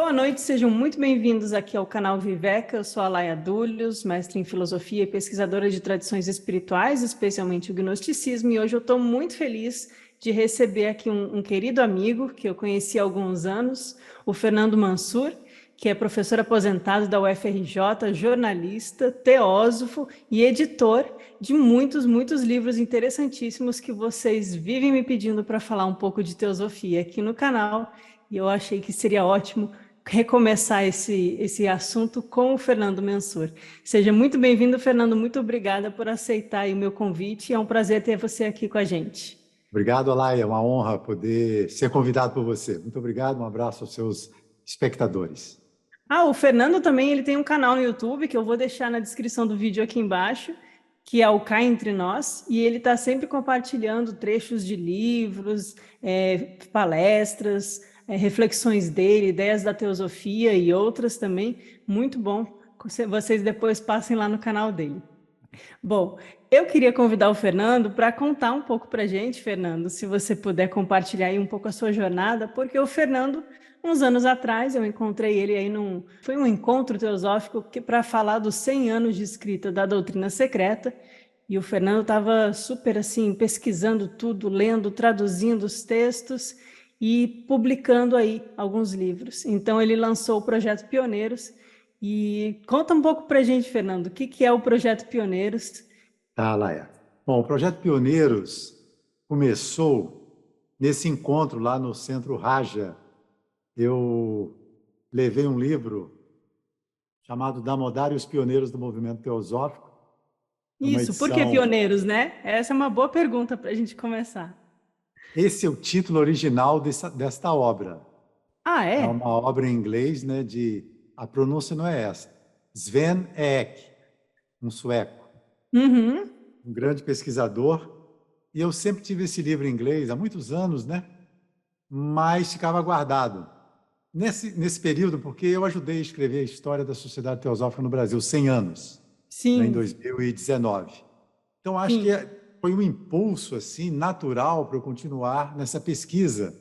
Boa noite, sejam muito bem-vindos aqui ao canal Viveca. Eu sou a Laia Dúlios, mestre em filosofia e pesquisadora de tradições espirituais, especialmente o gnosticismo, e hoje eu estou muito feliz de receber aqui um querido amigo que eu conheci há alguns anos, o Fernando Mansur, que é professor aposentado da UFRJ, jornalista, teósofo e editor de muitos livros interessantíssimos que vocês vivem me pedindo para falar um pouco de teosofia aqui no canal. E eu achei que seria ótimo recomeçar esse assunto com o Fernando Mansur. Seja muito bem-vindo, Fernando. Muito obrigada por aceitar aí o meu convite. É um prazer ter você aqui com a gente. Obrigado, Alaia. É uma honra poder ser convidado por você. Muito obrigado. Um abraço aos seus espectadores. O Fernando também ele tem um canal no YouTube que eu vou deixar na descrição do vídeo aqui embaixo, que é o Cá Entre Nós, e ele está sempre compartilhando trechos de livros, palestras, reflexões dele, ideias da teosofia e outras também. Muito bom. Vocês depois passem lá no canal dele. Bom, eu queria convidar o Fernando para contar um pouco para a gente, Fernando, se você puder compartilhar aí um pouco a sua jornada, porque o Fernando, uns anos atrás, eu encontrei ele aí foi um encontro teosófico para falar dos 100 anos de escrita da doutrina secreta, e o Fernando estava super assim, pesquisando tudo, lendo, traduzindo os textos e publicando aí alguns livros. Então ele lançou o Projeto Pioneiros. E conta um pouco para a gente, Fernando, o que é o Projeto Pioneiros? Tá, Alaia. Bom, o Projeto Pioneiros começou nesse encontro lá no Centro Raja. Eu levei um livro chamado Damodar e os Pioneiros do Movimento Teosófico, uma Isso, por que edição. pioneiros, né? Essa é uma boa pergunta para a gente começar. Esse é o título original desta obra. Ah, É é? uma obra em inglês, né? A pronúncia não é essa. Sven Eek, um sueco, Uhum. um grande pesquisador. E eu sempre tive esse livro em inglês há muitos anos, né? Mas ficava guardado. Nesse período, porque eu ajudei a escrever a história da Sociedade Teosófica no Brasil, 100 anos, né, em Sim, 2019. Então, acho que sim. foi um impulso assim natural para eu continuar nessa pesquisa.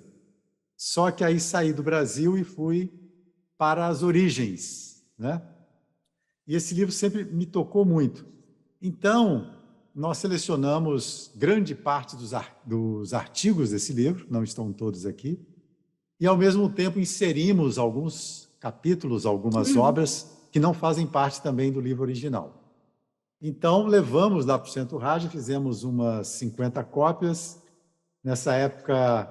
Só que aí saí do Brasil e fui para as origens, né? E esse livro sempre me tocou muito. Então, nós selecionamos grande parte dos artigos desse livro, não estão todos aqui, e, ao mesmo tempo, inserimos alguns capítulos, algumas Uhum. obras que não fazem parte também do livro original. Então, levamos lá para o Centro Raja, fizemos umas 50 cópias. Nessa época,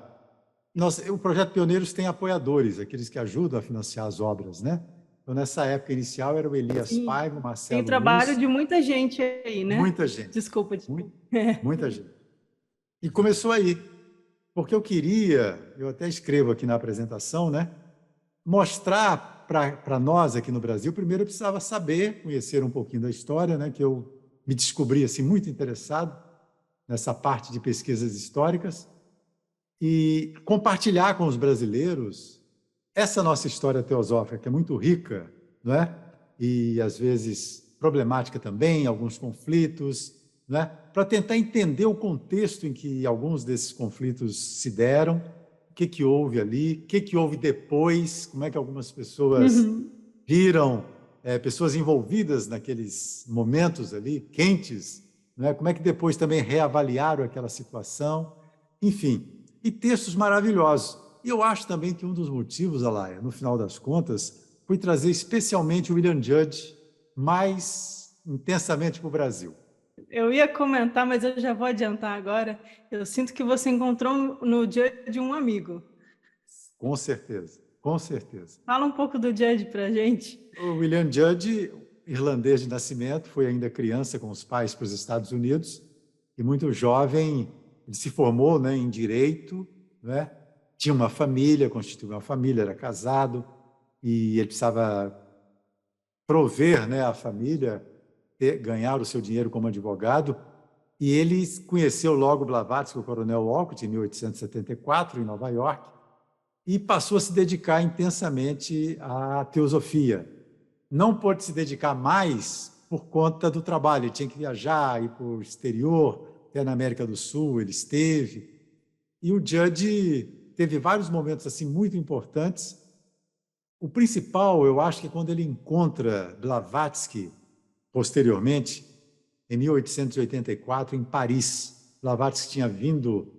o Projeto Pioneiros tem apoiadores, aqueles que ajudam a financiar as obras, né? Então, nessa época inicial, era o Elias Sim. Paiva, o Tem o Marcelo trabalho Luz, de muita gente aí, né? muita gente, Desculpa. muito, muita gente. E começou aí, porque eu até escrevo aqui na apresentação, né? Mostrar para nós aqui no Brasil, primeiro eu precisava saber, conhecer um pouquinho da história, né? Que eu me descobri assim, muito interessado nessa parte de pesquisas históricas, e compartilhar com os brasileiros essa nossa história teosófica, que é muito rica, não é? E às vezes problemática também, alguns conflitos, não é? Para tentar entender o contexto em que alguns desses conflitos se deram, o que houve ali, o que houve depois, como é que algumas pessoas Uhum. viram pessoas envolvidas naqueles momentos ali, quentes, não é? Como é que depois também reavaliaram aquela situação, enfim, e textos maravilhosos. E eu acho também que um dos motivos, Alaia, no final das contas, foi trazer especialmente o William Judge mais intensamente para o Brasil. Eu ia comentar, mas eu já vou adiantar agora. Eu sinto que você encontrou no Judge um amigo. Com certeza, com certeza. Fala um pouco do Judge para a gente. O William Judge, irlandês de nascimento, foi ainda criança com os pais para os Estados Unidos e muito jovem, ele se formou, né, em direito, né? Tinha uma família, constituiu uma família, era casado e ele precisava prover, né, a família, ganhar o seu dinheiro como advogado. E ele conheceu logo Blavatsky, o coronel Walcott, em 1874, em Nova York, e passou a se dedicar intensamente à teosofia. Não pôde se dedicar mais por conta do trabalho, ele tinha que viajar, ir para o exterior, até na América do Sul ele esteve. E o Judge teve vários momentos assim muito importantes. o principal, eu acho que é quando ele encontra Blavatsky, posteriormente, em 1884, em Paris. Blavatsky tinha vindo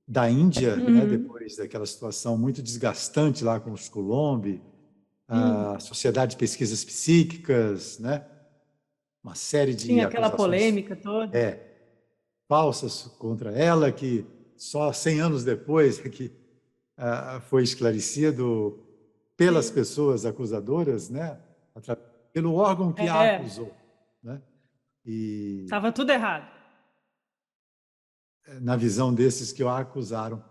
da Índia, né, depois daquela situação muito desgastante lá com os Coulomb, a Sociedade de Pesquisas Psíquicas, né, uma série de Tinha aquela acusações polêmica toda. falsas contra ela, que só 100 anos depois é que foi esclarecido pelas pessoas acusadoras, né, pelo órgão que a acusou, né, e Estava tudo errado. na visão desses que a acusaram.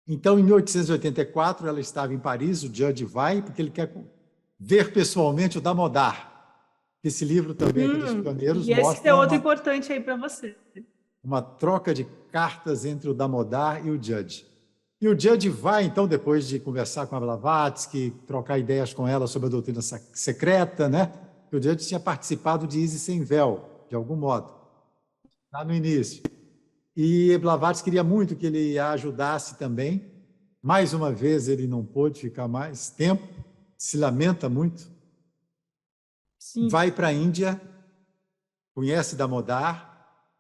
Então, em 1884, ela estava em Paris, o Judge vai, porque ele quer ver pessoalmente o Damodar. Esse livro também, aqueles pioneiros, E esse é mostram outro importante aí para você. uma troca de cartas entre o Damodar e o Judge. E o Judge vai, então, depois de conversar com a Blavatsky, trocar ideias com ela sobre a doutrina secreta, né? O Judge tinha participado de Isis Sem Véu, de algum modo, lá no início. E Blavatsky queria muito que ele a ajudasse também. Mais uma vez, ele não pôde ficar mais tempo, se lamenta muito. Sim. Vai para a Índia, conhece Damodar,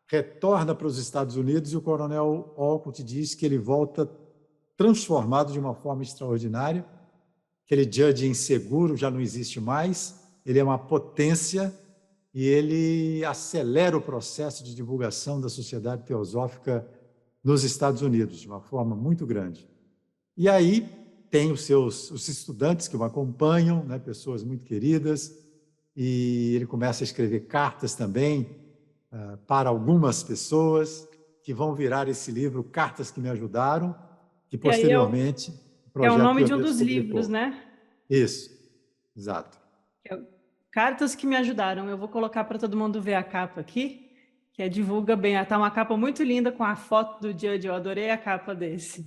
retorna para os Estados Unidos e o coronel Olcott diz que ele volta transformado de uma forma extraordinária. Aquele Judge inseguro já não existe mais, ele é uma potência e ele acelera o processo de divulgação da Sociedade Teosófica nos Estados Unidos, de uma forma muito grande. E aí tem os estudantes que o acompanham, né, pessoas muito queridas, e ele começa a escrever cartas também para algumas pessoas que vão virar esse livro, Cartas que Me Ajudaram, que posteriormente o Projeto é o nome de um Pioneiros dos publicou. livros, né? Isso, exato. Cartas que Me Ajudaram. Eu vou colocar para todo mundo ver a capa aqui, que divulga bem. Está uma capa muito linda com a foto do Judge. Eu adorei a capa desse.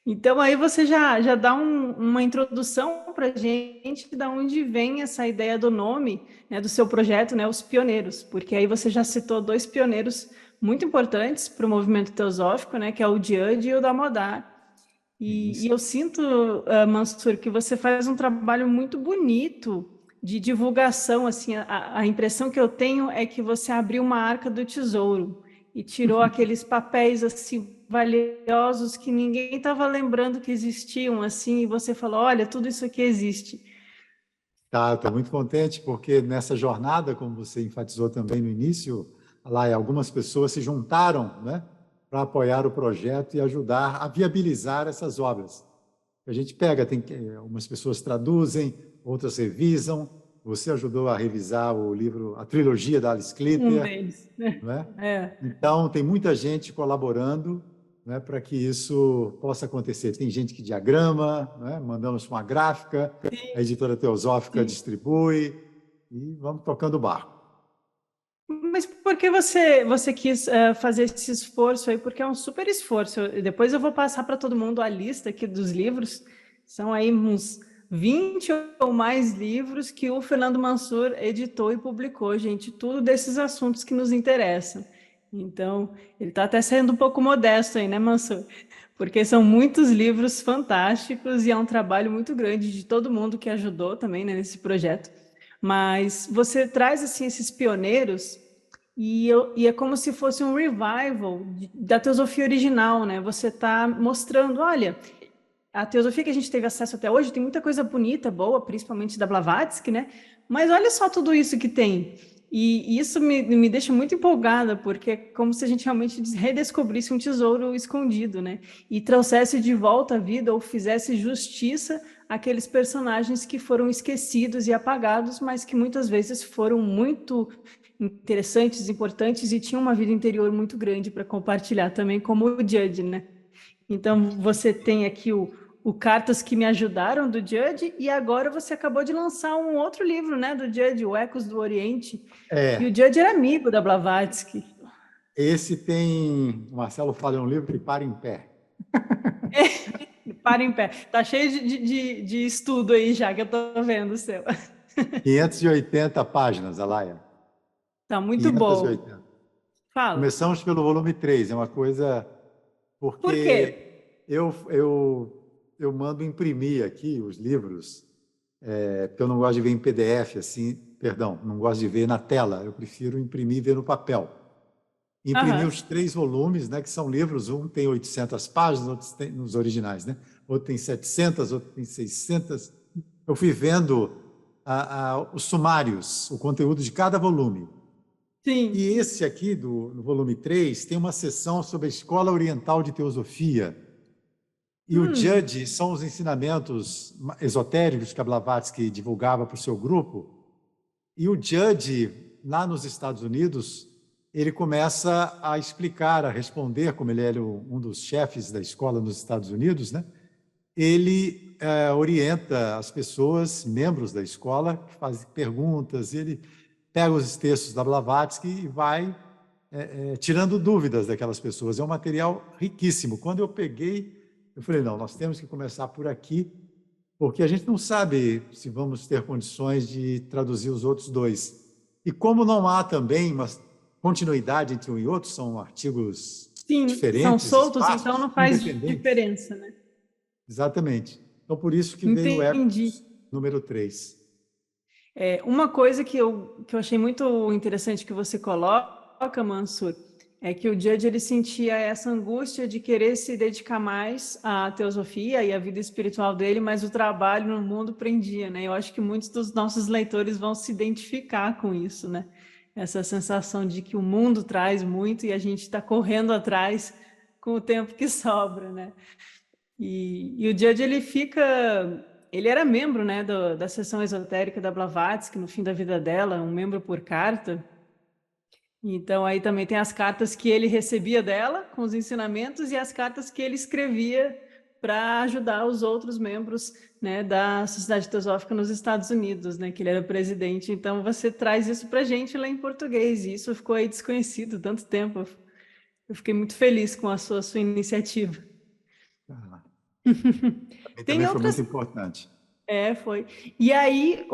Então, aí você já dá uma introdução para a gente de onde vem essa ideia do nome, né, do seu projeto, né, Os Pioneiros, porque aí você já citou dois pioneiros muito importantes para o movimento teosófico, né, que é o Judge e o Damodar. E eu sinto, Mansur, que você faz um trabalho muito bonito de divulgação. Assim, a impressão que eu tenho é que você abriu uma arca do tesouro e tirou aqueles papéis assim valiosos que ninguém estava lembrando que existiam, assim, e você falou, olha, tudo isso aqui existe. Tá, estou muito contente porque nessa jornada, como você enfatizou também no início, lá algumas pessoas se juntaram, né, para apoiar o projeto e ajudar a viabilizar essas obras. A gente pega, algumas pessoas traduzem, outras revisam. Você ajudou a revisar o livro, a trilogia da Alice Clipper. Deles. Não é? Então, tem muita gente colaborando, né, para que isso possa acontecer. Tem gente que diagrama, né, mandamos uma gráfica, a editora Teosófica distribui, e vamos tocando o barco. Mas por que você quis fazer esse esforço aí? Porque é um super esforço. Depois eu vou passar para todo mundo a lista aqui dos livros. São aí uns 20 ou mais livros que o Fernando Mansur editou e publicou, gente. Tudo desses assuntos que nos interessam. Então, ele está até sendo um pouco modesto aí, né, Mansur? Porque são muitos livros fantásticos e é um trabalho muito grande de todo mundo que ajudou também, né, nesse projeto. Mas você traz assim esses pioneiros e é como se fosse um revival da teosofia original, né? Você está mostrando, olha, a teosofia que a gente teve acesso até hoje tem muita coisa bonita, boa, principalmente da Blavatsky, né? Mas olha só tudo isso que tem. E isso me deixa muito empolgada, porque é como se a gente realmente redescobrisse um tesouro escondido, né? E trouxesse de volta à vida ou fizesse justiça àqueles personagens que foram esquecidos e apagados, mas que muitas vezes foram muito interessantes, importantes e tinham uma vida interior muito grande para compartilhar também, como o Judge, né? Então, você tem aqui o Cartas que Me Ajudaram, do Judge, e agora você acabou de lançar um outro livro, né, do Judge, o Ecos do Oriente. E o Judge era amigo da Blavatsky. Esse tem, o Marcelo fala, é um livro que para em pé. Para em pé. Tá cheio de estudo aí já, que eu tô vendo o seu. 580 páginas, Alaia. Tá muito 580. bom. Fala. Começamos pelo volume 3, é uma coisa... Por Porque quê? eu eu mando imprimir aqui os livros, porque eu não gosto de ver em PDF, assim, perdão, não gosto de ver na tela, eu prefiro imprimir e ver no papel. Imprimi Aham. os 3 volumes, né, que são livros, um tem 800 páginas, outros tem, nos originais, né? Outro tem 700, outro tem 600. Eu fui vendo os sumários, o conteúdo de cada volume. E Sim. esse aqui, do volume 3, tem uma seção sobre a Escola Oriental de Teosofia. E o Hum, Judge são os ensinamentos esotéricos que a Blavatsky divulgava para o seu grupo. E o Judge, lá nos Estados Unidos, ele começa a explicar, a responder, como ele era um dos chefes da escola nos Estados Unidos, né? Ele orienta as pessoas, membros da escola, que fazem perguntas, ele pega os textos da Blavatsky e vai tirando dúvidas daquelas pessoas. É um material riquíssimo. Quando eu peguei, eu falei, não, nós temos que começar por aqui, porque a gente não sabe se vamos ter condições de traduzir os outros dois. E como não há também uma continuidade entre um e outro, são artigos sim, são diferentes, soltos, então espaços não faz independentes. diferença, né? Exatamente. Então, por isso que veio o Entendi. Ecos número 3. Uma coisa que eu achei muito interessante que você coloca, Mansur, é que o Judge ele sentia essa angústia de querer se dedicar mais à teosofia e à vida espiritual dele, mas o trabalho no mundo prendia, né? Eu acho que muitos dos nossos leitores vão se identificar com isso, né? Essa sensação de que o mundo traz muito e a gente está correndo atrás com o tempo que sobra, né? E o Judge, ele fica... Ele era membro, né, da seção esotérica da Blavatsky no fim da vida dela, um membro por carta. Então, aí também tem as cartas que ele recebia dela, com os ensinamentos, e as cartas que ele escrevia para ajudar os outros membros, né, da Sociedade Teosófica nos Estados Unidos, né, que ele era presidente. Então, você traz isso para a gente lá em português, e isso ficou aí desconhecido tanto tempo. Eu fiquei muito feliz com a sua iniciativa. Ah, para mim Tem também foi muito outras. importante. Foi. E aí,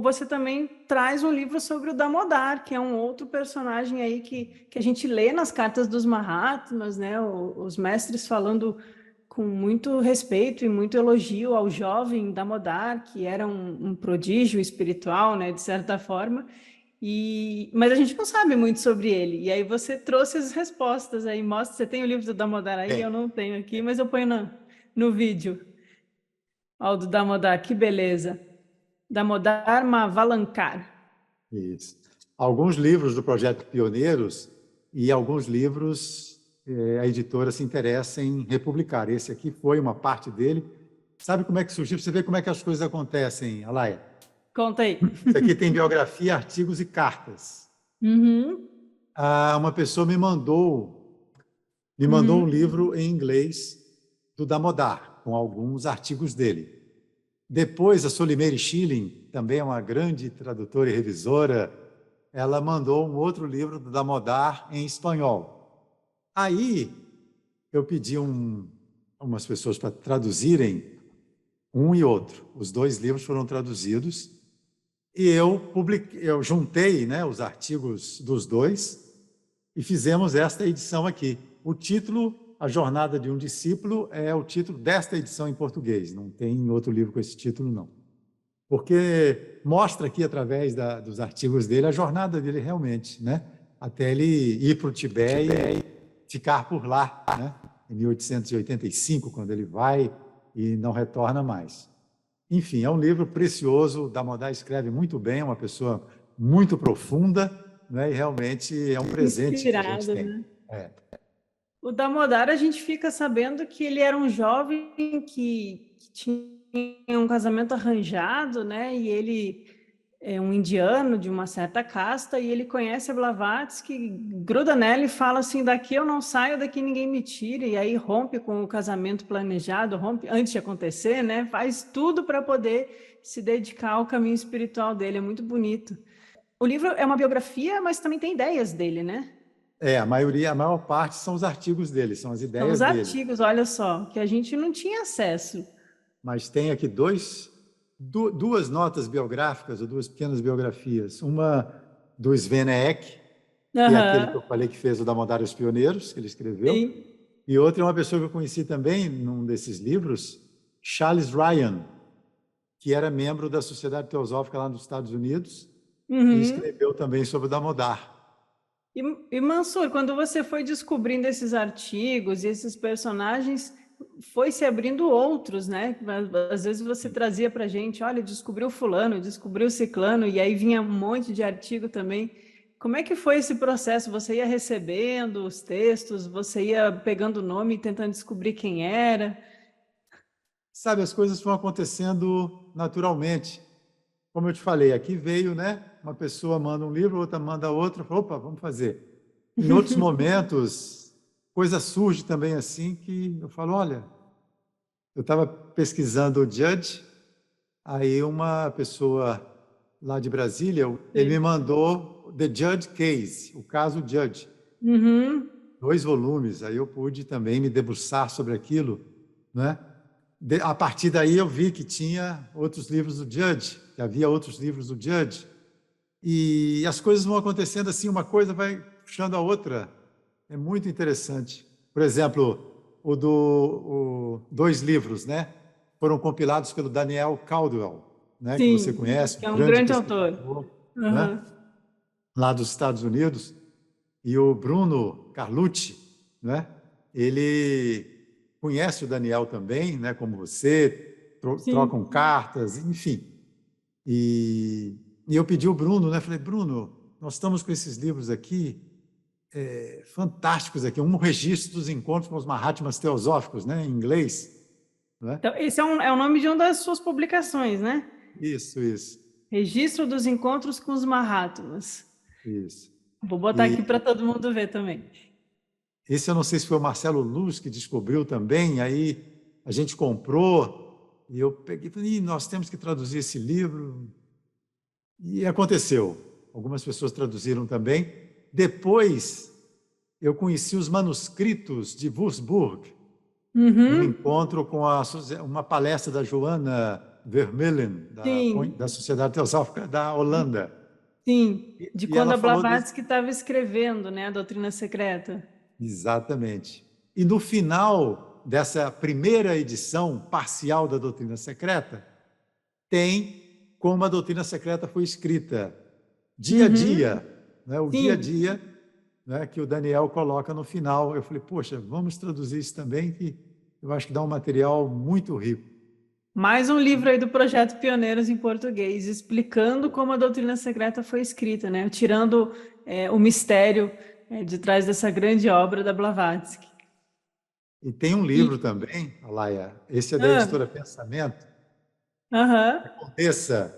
você também traz um livro sobre o Damodar, que é um outro personagem aí que a gente lê nas cartas dos Mahatmas, né? Os mestres falando com muito respeito e muito elogio ao jovem Damodar, que era um prodígio espiritual, né? De certa forma. Mas a gente não sabe muito sobre ele. E aí você trouxe as respostas aí. Mostra, você tem o livro do Damodar aí? Eu Tem. não tenho aqui, mas eu ponho no vídeo. Ó, o do Damodar, que beleza. Damodar Mavalankar. Isso. Alguns livros do Projeto Pioneiros e alguns livros a editora se interessa em republicar. Esse aqui foi uma parte dele. Sabe como é que surgiu? Você vê como é que as coisas acontecem, Alaia. Conta aí. Isso aqui tem biografia, artigos e cartas. Uhum, Uma pessoa me mandou um uhum. livro em inglês do Damodar, com alguns artigos dele. Depois, a Solimeire Schilling, também é uma grande tradutora e revisora, ela mandou um outro livro do Damodar em espanhol. Aí, eu pedi umas pessoas para traduzirem um e outro. Os 2 livros foram traduzidos e eu juntei, né, os artigos dos dois e fizemos esta edição aqui. O título, A Jornada de um Discípulo, é o título desta edição em português. Não tem outro livro com esse título, não. Porque mostra aqui, através dos artigos dele, a jornada dele realmente, né? Até ele ir para o Tibete e ficar por lá, né? Em 1885, quando ele vai e não retorna mais. Enfim, é um livro precioso. Damodar escreve muito bem, é uma pessoa muito profunda, né? E realmente é um presente que a gente Inspirado, tem. né? É. O Damodar, a gente fica sabendo que ele era um jovem que tinha um casamento arranjado, né? E ele é um indiano de uma certa casta e ele conhece a Blavatsky, gruda nela e fala assim: daqui eu não saio, daqui ninguém me tira. E aí rompe com o casamento planejado, rompe antes de acontecer, né? Faz tudo para poder se dedicar ao caminho espiritual dele. É muito bonito. O livro é uma biografia, mas também tem ideias dele, né? A maior parte são os artigos dele, são as São os ideias dele. artigos, olha só, que a gente não tinha acesso. Mas tem aqui duas notas biográficas, ou 2 pequenas biografias. Uma do Sven Eck, que é aquele que Aham, eu falei que fez o Damodar e os Pioneiros, que ele escreveu. sim. E outra é uma pessoa que eu conheci também num desses livros, Charles Ryan, que era membro da Sociedade Teosófica lá nos Estados Unidos e Uhum. escreveu também sobre o Damodar. E Mansur, quando você foi descobrindo esses artigos e esses personagens, foi se abrindo outros, né? Às vezes você trazia para gente, olha, descobriu fulano, descobriu ciclano, e aí vinha um monte de artigo também. Como é que foi esse processo? Você ia recebendo os textos, você ia pegando o nome e tentando descobrir quem era? Sabe, as coisas vão acontecendo naturalmente. Como eu te falei, aqui veio, né? Uma pessoa manda um livro, outra manda outro, opa, vamos fazer. Em outros momentos, coisa surge também assim que eu falo, olha, eu estava pesquisando o Judge, aí uma pessoa lá de Brasília, ele me Sim. mandou The Judge Case, o caso Judge, Uhum. 2 volumes. Aí eu pude também me debruçar sobre aquilo, né? A partir daí eu vi que tinha outros livros do Judge, que havia outros livros do Judge, e as coisas vão acontecendo assim, uma coisa vai puxando a outra. É muito interessante. Por exemplo, 2 livros, né? Foram compilados pelo Daniel Caldwell, né? Que você Sim, conhece, que um é um grande grande autor. pesquisador, né? Uhum. Lá dos Estados Unidos. E o Bruno Carlucci, né? Ele conhece o Daniel também, né? Como você, trocam Sim. cartas, enfim. E eu pedi ao Bruno, né? Falei, Bruno, nós estamos com esses livros aqui, fantásticos aqui, um registro dos encontros com os Mahatmas teosóficos, né? Em inglês, né? Então, esse é o nome de uma das suas publicações, né? Isso, isso, Registro dos encontros com os Mahatmas. isso. Vou botar aqui para E todo mundo ver também. esse eu não sei se foi o Marcelo Luz que descobriu também, aí a gente comprou, e eu peguei e falei, nós temos que traduzir esse livro. E aconteceu. Algumas pessoas traduziram também. Depois, eu conheci os manuscritos de Würzburg, num Uhum. encontro com uma palestra da Joana Vermeulen, da Sim, Sociedade Teosófica da Holanda. sim. De E quando ela a falou desse... Blavatsky estava escrevendo, né, a doutrina secreta. Exatamente. E no final dessa primeira edição parcial da Doutrina Secreta, tem como a Doutrina Secreta foi escrita dia a Uhum. dia, né? O dia a Sim. dia, né, que o Daniel coloca no final. Eu falei, poxa, vamos traduzir isso também, que eu acho que dá um material muito rico. Mais um livro aí do Projeto Pioneiros em português, explicando como a doutrina secreta foi escrita, né? Tirando o mistério de trás dessa grande obra da Blavatsky. E tem um E, livro também, Alaia, esse é da ah, editora Pensamento, aham, Condessa,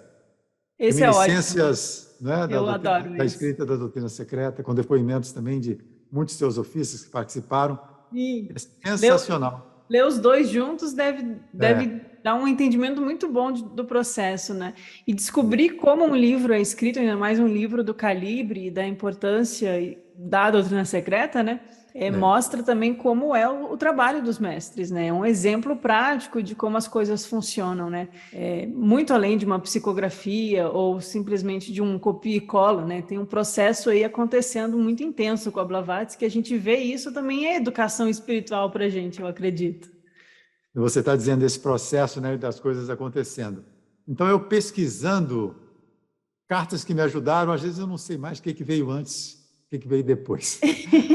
esse é ótimo. Reminiscências, né, Eu adoro da esse. escrita da doutrina secreta, com depoimentos também de muitos teosofistas que participaram. É E sensacional. ler os dois juntos deve, É, deve dar um entendimento muito bom do processo, né? E descobrir como um livro é escrito, ainda mais um livro do calibre e da importância da doutrina secreta, né? é. Mostra também como é o trabalho dos mestres, né? É um exemplo prático de como as coisas funcionam, né? Muito além de uma psicografia ou simplesmente de um copia e cola, né? Tem um processo aí acontecendo muito intenso com a Blavatsky, que a gente vê isso também é educação espiritual para a gente, eu acredito. Você está dizendo esse processo, né, das coisas acontecendo. Então, eu pesquisando cartas que me ajudaram, às vezes eu não sei mais o que veio antes, o que veio depois.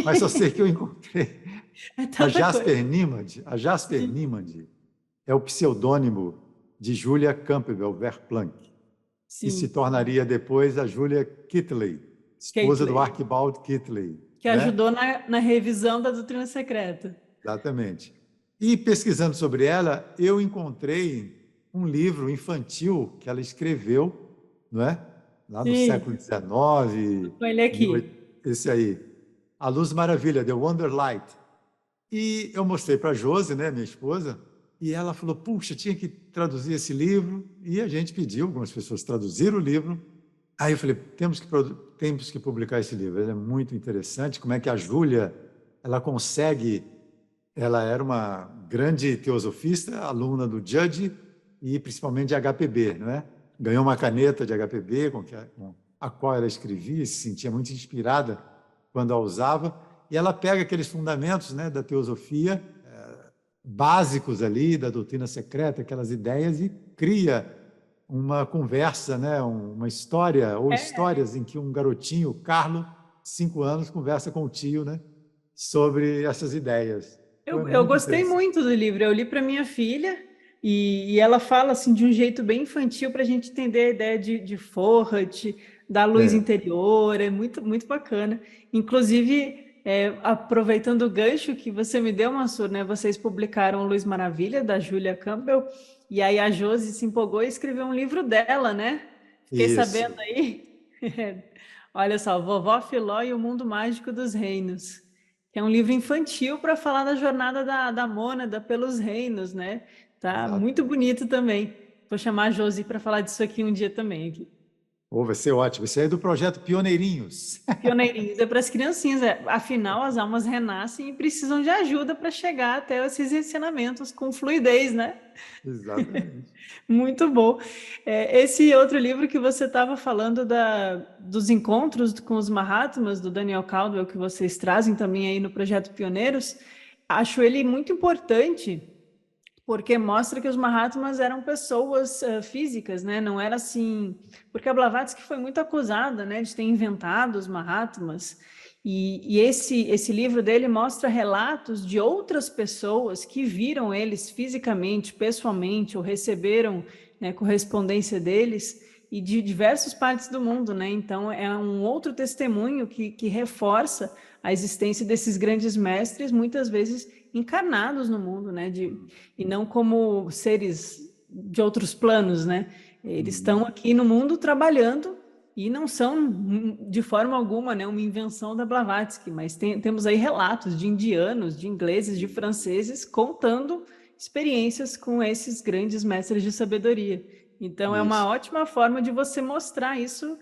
Mas só sei que eu encontrei É a tanta coisa. Jasper Niemand. A Jasper Niemand é o pseudônimo de Julia Campbell Verplanck, que se Sim, tornaria depois a Julia Kitley, esposa do Caitley, Archibald Kitley, que né? ajudou na revisão da doutrina secreta. Exatamente. E pesquisando sobre ela, eu encontrei um livro infantil que ela escreveu, não é? Lá no século Sim, XIX, com ele aqui. esse aí, A Luz Maravilha, The Wonder Light. E eu mostrei para a Josi, né, minha esposa, e ela falou, puxa, tinha que traduzir esse livro, e a gente pediu, algumas pessoas traduziram o livro. Aí eu falei, temos que publicar esse livro, ele é muito interessante, como é que a Júlia, ela consegue... Ela era uma grande teosofista, aluna do Judge e principalmente de HPB, não é? Ganhou uma caneta de HPB com a qual ela escrevia, se sentia muito inspirada quando a usava, e ela pega aqueles fundamentos, né, da teosofia básicos ali da doutrina secreta, aquelas ideias, e cria uma conversa, né? Uma história, ou histórias em que um garotinho, Carlo, 5 anos, conversa com o tio, né? Sobre essas ideias. Então, é Eu muito gostei interessante. muito do livro. Eu li para minha filha e ela fala assim de um jeito bem infantil para a gente entender a ideia de Foucault, da luz É, interior. É muito, muito bacana. Inclusive, aproveitando o gancho que você me deu, Mansur, né? Vocês publicaram Luz Maravilha, da Julia Campbell, e aí a Josi se empolgou e escreveu um livro dela, né? Fiquei sabendo isso. aí. Olha só, Vovó Filó e o Mundo Mágico dos Reinos, que é um livro infantil para falar da jornada da Mônada pelos reinos, né? Tá Exato. muito bonito também. Vou chamar a Josi para falar disso aqui um dia também. Aqui. Oh, vai ser ótimo. Isso aí é do projeto Pioneirinhos. Pioneirinhos é para as criancinhas, afinal as almas renascem e precisam de ajuda para chegar até esses ensinamentos com fluidez, né? Exatamente. Muito bom. Esse outro livro que você estava falando dos encontros com os Mahatmas, do Daniel Caldwell, que vocês trazem também aí no Projeto Pioneiros, acho ele muito importante, porque mostra que os Mahatmas eram pessoas físicas, né? Não era assim... Porque a Blavatsky foi muito acusada, né, de ter inventado os Mahatmas, e esse livro dele mostra relatos de outras pessoas que viram eles fisicamente, pessoalmente, ou receberam, né, correspondência deles, e de diversas partes do mundo, né? Então é um outro testemunho que reforça a existência desses grandes mestres, muitas vezes encarnados no mundo, né? E não como seres de outros planos, né? Eles estão Uhum. aqui no mundo trabalhando e não são, de forma alguma, né, uma invenção da Blavatsky, mas temos aí relatos de indianos, de ingleses, de franceses contando experiências com esses grandes mestres de sabedoria. Então, é uma Isso. ótima forma de você mostrar isso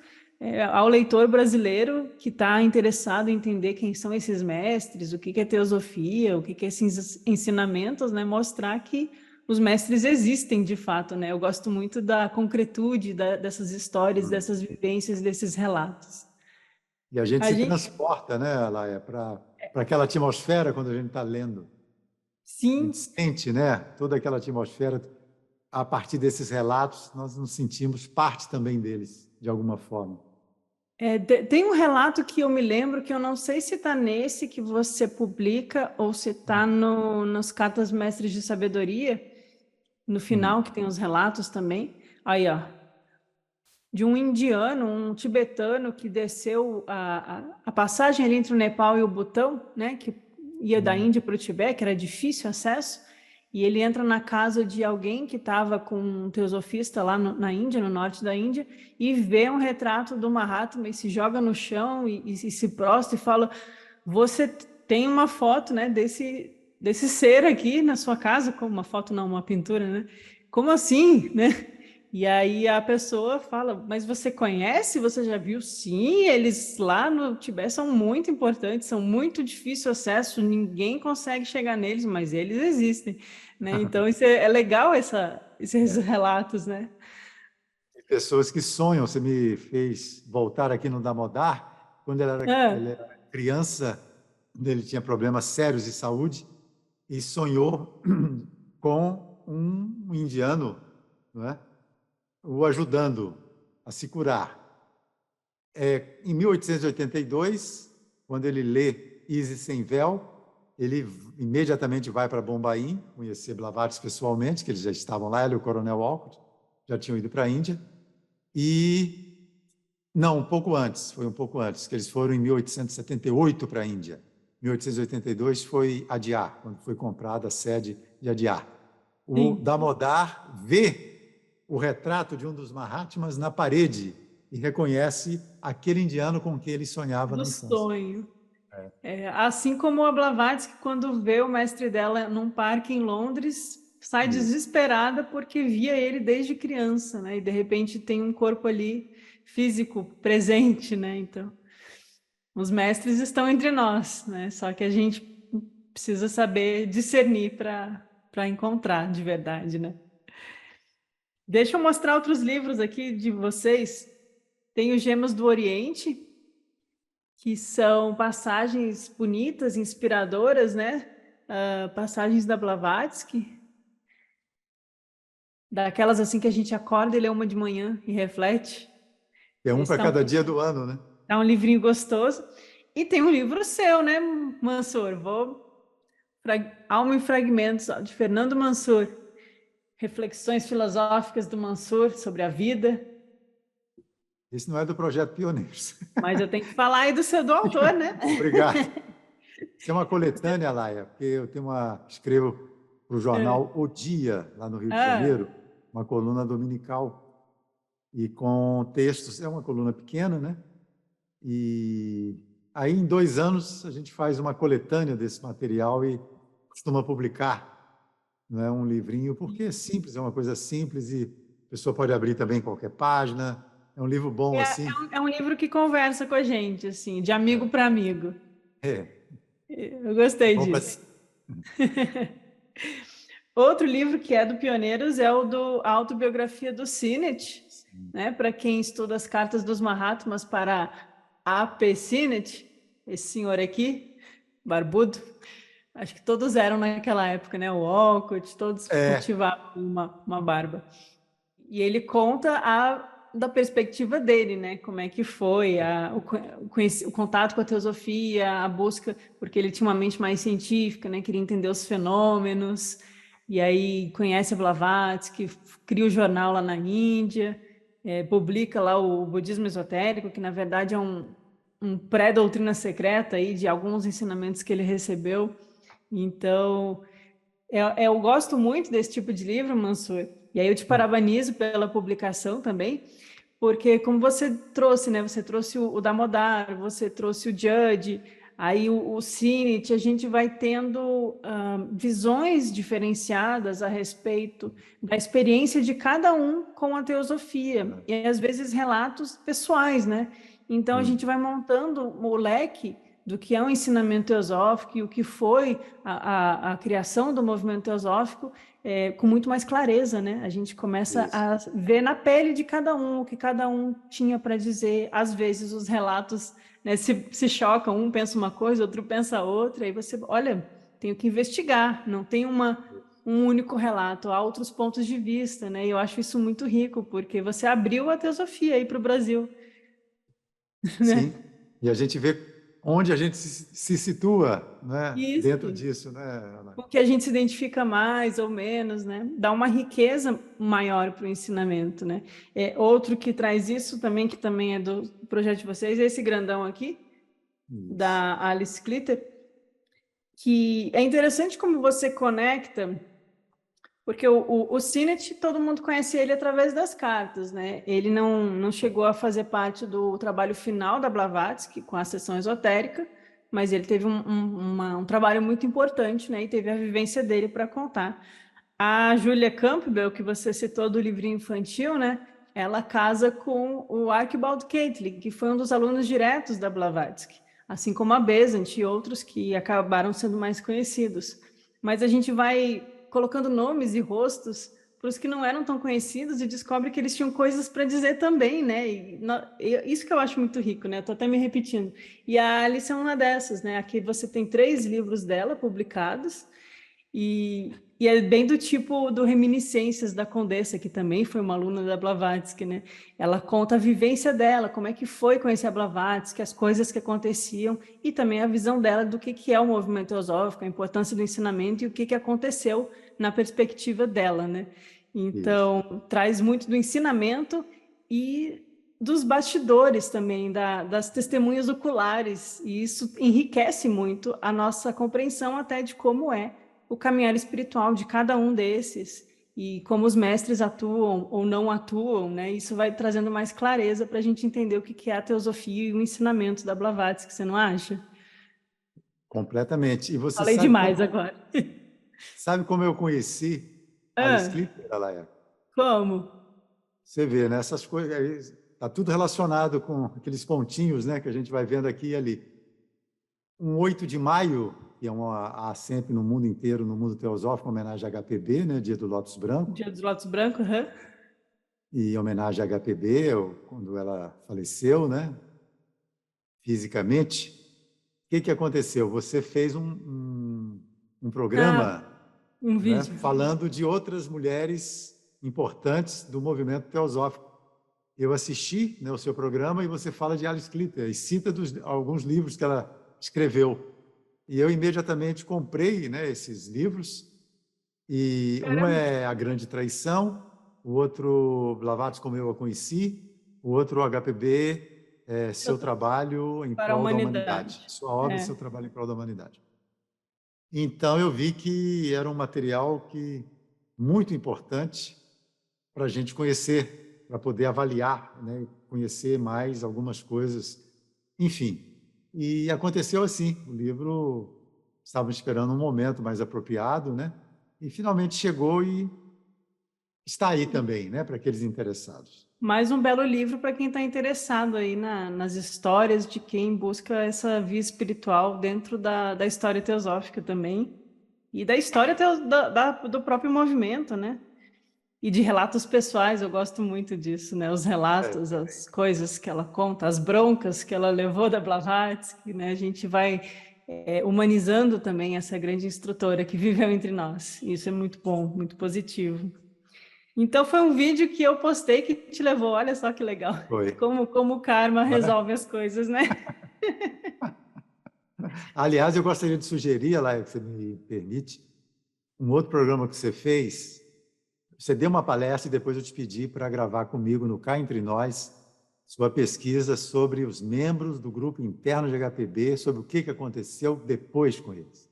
ao leitor brasileiro que está interessado em entender quem são esses mestres, o que é teosofia, o que é esses ensinamentos, né? Mostrar que os mestres existem de fato, né? Eu gosto muito da concretude dessas histórias, dessas vivências, desses relatos. E a gente A se gente, transporta, né, Laia, para aquela atmosfera quando a gente está lendo. A gente sim, sente, né, toda aquela atmosfera. A partir desses relatos, nós nos sentimos parte também deles, de alguma forma. tem um relato que eu me lembro que eu não sei se está nesse que você publica ou se está no, nas Cartas Mestres de Sabedoria, no Hum. final, que tem os relatos também. Aí, ó, de um indiano, um tibetano que desceu a passagem ali entre o Nepal e o Butão, né, que ia da Hum. Índia para o Tibete, que era difícil acesso, e ele entra na casa de alguém que estava com um teosofista lá na Índia, no norte da Índia, e vê um retrato do Mahatma e se joga no chão e se prostra e fala: você tem uma foto, né, desse ser aqui na sua casa, como uma foto não, uma pintura, né? Como assim, né? E aí a pessoa fala, mas você conhece? Você já viu? Sim, eles lá no Tibete são muito importantes, são muito difícil acesso, ninguém consegue chegar neles, mas eles existem, né? Então isso é legal esses É. relatos, né? E pessoas que sonham. Você me fez voltar aqui no Damodar, quando ele Ah, era criança, ele tinha problemas sérios de saúde e sonhou com um indiano, não é? O ajudando a se curar. Em 1882, quando ele lê Isis sem véu, ele imediatamente vai para Bombaim, conhecer Blavatsky pessoalmente, que eles já estavam lá, ele e o Coronel Walcott, já tinham ido para a Índia. E, não, um pouco antes, foi um pouco antes, que eles foram em 1878 para a Índia. 1882 foi Adyar, quando foi comprada a sede de Adyar. O sim, Damodar vê o retrato de um dos Mahatmas na parede e reconhece aquele indiano com quem ele sonhava do na infância. sonho. Assim como a Blavatsky, quando vê o mestre dela num parque em Londres, sai Isso. desesperada porque via ele desde criança, né? E de repente tem um corpo ali físico presente, né? Então, os mestres estão entre nós, né? Só que a gente precisa saber discernir para encontrar de verdade, né? Deixa eu mostrar outros livros aqui de vocês. Tem o Gemas do Oriente, que são passagens bonitas, inspiradoras, né? passagens da Blavatsky, daquelas assim que a gente acorda e lê uma de manhã e reflete. É um Esse para cada dia do ano, né? tá um livrinho gostoso. E tem um livro seu, né, Mansur? Alma em Fragmentos, ó, de Fernando Mansur. Reflexões filosóficas do Mansur sobre a vida. Esse não é do Projeto Pioneiros. Mas eu tenho que falar aí do autor, né? Obrigado. Isso é uma coletânea, Laia, porque escrevo para o jornal O Dia, lá no Rio de Ah, Janeiro, uma coluna dominical, e com textos, é uma coluna pequena, né? E aí, em 2 anos, a gente faz uma coletânea desse material e costuma publicar, não é um livrinho, porque é simples, é uma coisa simples e a pessoa pode abrir também qualquer página. É um livro bom, assim. é um livro que conversa com a gente, assim, de amigo para amigo. É, Eu é gostei bom para... disso. Outro livro que é do Pioneiros é o do a Autobiografia do Sinnett, né? Para quem estuda as cartas dos Mahatmas para A.P. Sinnett, esse senhor aqui, barbudo. Acho que todos eram naquela época, né? O Walcott, todos É, cultivavam uma barba. E ele conta da perspectiva dele, né? Como é que foi o contato com a teosofia, a busca, porque ele tinha uma mente mais científica, né? Queria entender os fenômenos, e aí conhece a Blavatsky, cria o jornal lá na Índia, publica lá o Budismo Esotérico, que na verdade é um pré-doutrina secreta aí de alguns ensinamentos que ele recebeu. Então, eu gosto muito desse tipo de livro, Mansur, e aí eu te parabenizo pela publicação também, porque como você trouxe, né? Você trouxe o Damodar, você trouxe o Judge, aí o Sinnett, a gente vai tendo visões diferenciadas a respeito da experiência de cada um com a teosofia, e às vezes relatos pessoais, né? Então a gente vai montando o leque do que é um ensinamento teosófico e o que foi a criação do movimento teosófico com muito mais clareza, né? A gente começa isso. a ver na pele de cada um o que cada um tinha para dizer. Às vezes os relatos, né, se chocam, um pensa uma coisa, outro pensa outra, e você, olha, tenho que investigar, não tem um único relato, há outros pontos de vista, né? E eu acho isso muito rico, porque você abriu a teosofia aí para o Brasil, Sim, né? e a gente vê onde a gente se situa, né, dentro Isso. disso, né, Ana? Com que a gente se identifica mais ou menos, né? Dá uma riqueza maior para o ensinamento, né? Outro que traz isso também, que também é do projeto de vocês, é esse grandão aqui, Isso. da Alice Clitter, que é interessante como você conecta, porque o Sinnett, todo mundo conhece ele através das cartas, né? Ele não chegou a fazer parte do trabalho final da Blavatsky, com a seção esotérica, mas ele teve um trabalho muito importante, né? E teve a vivência dele para contar. A Julia Campbell, que você citou do livrinho infantil, né? Ela casa com o Archibald Catlin, que foi um dos alunos diretos da Blavatsky, assim como a Besant e outros que acabaram sendo mais conhecidos. Mas a gente vai colocando nomes e rostos para os que não eram tão conhecidos e descobre que eles tinham coisas para dizer também, né? Isso que eu acho muito rico, né? Estou até me repetindo. E a Alice é uma dessas, né? Aqui você tem 3 livros dela publicados, e é bem do tipo do Reminiscências da Condessa, que também foi uma aluna da Blavatsky, né? Ela conta a vivência dela, como é que foi conhecer a Blavatsky, as coisas que aconteciam, e também a visão dela do que é o movimento teosófico, a importância do ensinamento e o que aconteceu na perspectiva dela, né? Isso. Então, traz muito do ensinamento e dos bastidores também, das testemunhas oculares, e isso enriquece muito a nossa compreensão até de como é o caminhar espiritual de cada um desses e como os mestres atuam ou não atuam, né? Isso vai trazendo mais clareza para a gente entender o que é a teosofia e o ensinamento da Blavatsky, você não acha? Completamente. E você Falei sabe demais como, agora. sabe como eu conheci Alice Ah, Clipper, Alaia? como? Você vê, né? Essas coisas, está tudo relacionado com aqueles pontinhos, né, que a gente vai vendo aqui e ali. 8 de maio, que há sempre no mundo inteiro, no mundo teosófico, homenagem a HPB, né, Dia do Lótus Branco, Dia dos Lotos Brancos? Aham. e homenagem a HPB, quando ela faleceu, né, fisicamente. O que aconteceu? Você fez um Ah, programa, um né, vídeo. falando de outras mulheres importantes do movimento teosófico. Eu assisti, né, o seu programa e você fala de Alice Clipper e cita alguns livros que ela escreveu. E eu imediatamente comprei, né, esses livros. E um Caramba, é A Grande Traição, o outro Blavatsky Como Eu a Conheci, o outro HPB, Seu Trabalho em para a Prol da Humanidade, humanidade. Sua Obra e É. Seu Trabalho em Prol da Humanidade. Então eu vi que era um material muito importante para a gente conhecer, para poder avaliar, né, conhecer mais algumas coisas, enfim. E aconteceu assim, o livro estava esperando um momento mais apropriado, né? E finalmente chegou e está aí também, né, para aqueles interessados. Mais um belo livro para quem está interessado aí nas histórias de quem busca essa via espiritual dentro da história teosófica também. E da história do próprio movimento, né? E de relatos pessoais, eu gosto muito disso, né? Os relatos, Também. as coisas que ela conta, as broncas que ela levou da Blavatsky, né? A gente vai humanizando também essa grande instrutora que viveu entre nós. Isso é muito bom, muito positivo. Então foi um vídeo que eu postei que te levou, olha só que legal. Foi. Como o karma Não é? resolve as coisas, né? Aliás, eu gostaria de sugerir, lá, se você me permite, um outro programa que você fez. Você deu uma palestra e depois eu te pedi para gravar comigo no Cá Entre Nós sua pesquisa sobre os membros do grupo interno de HPB, sobre o que aconteceu depois com eles.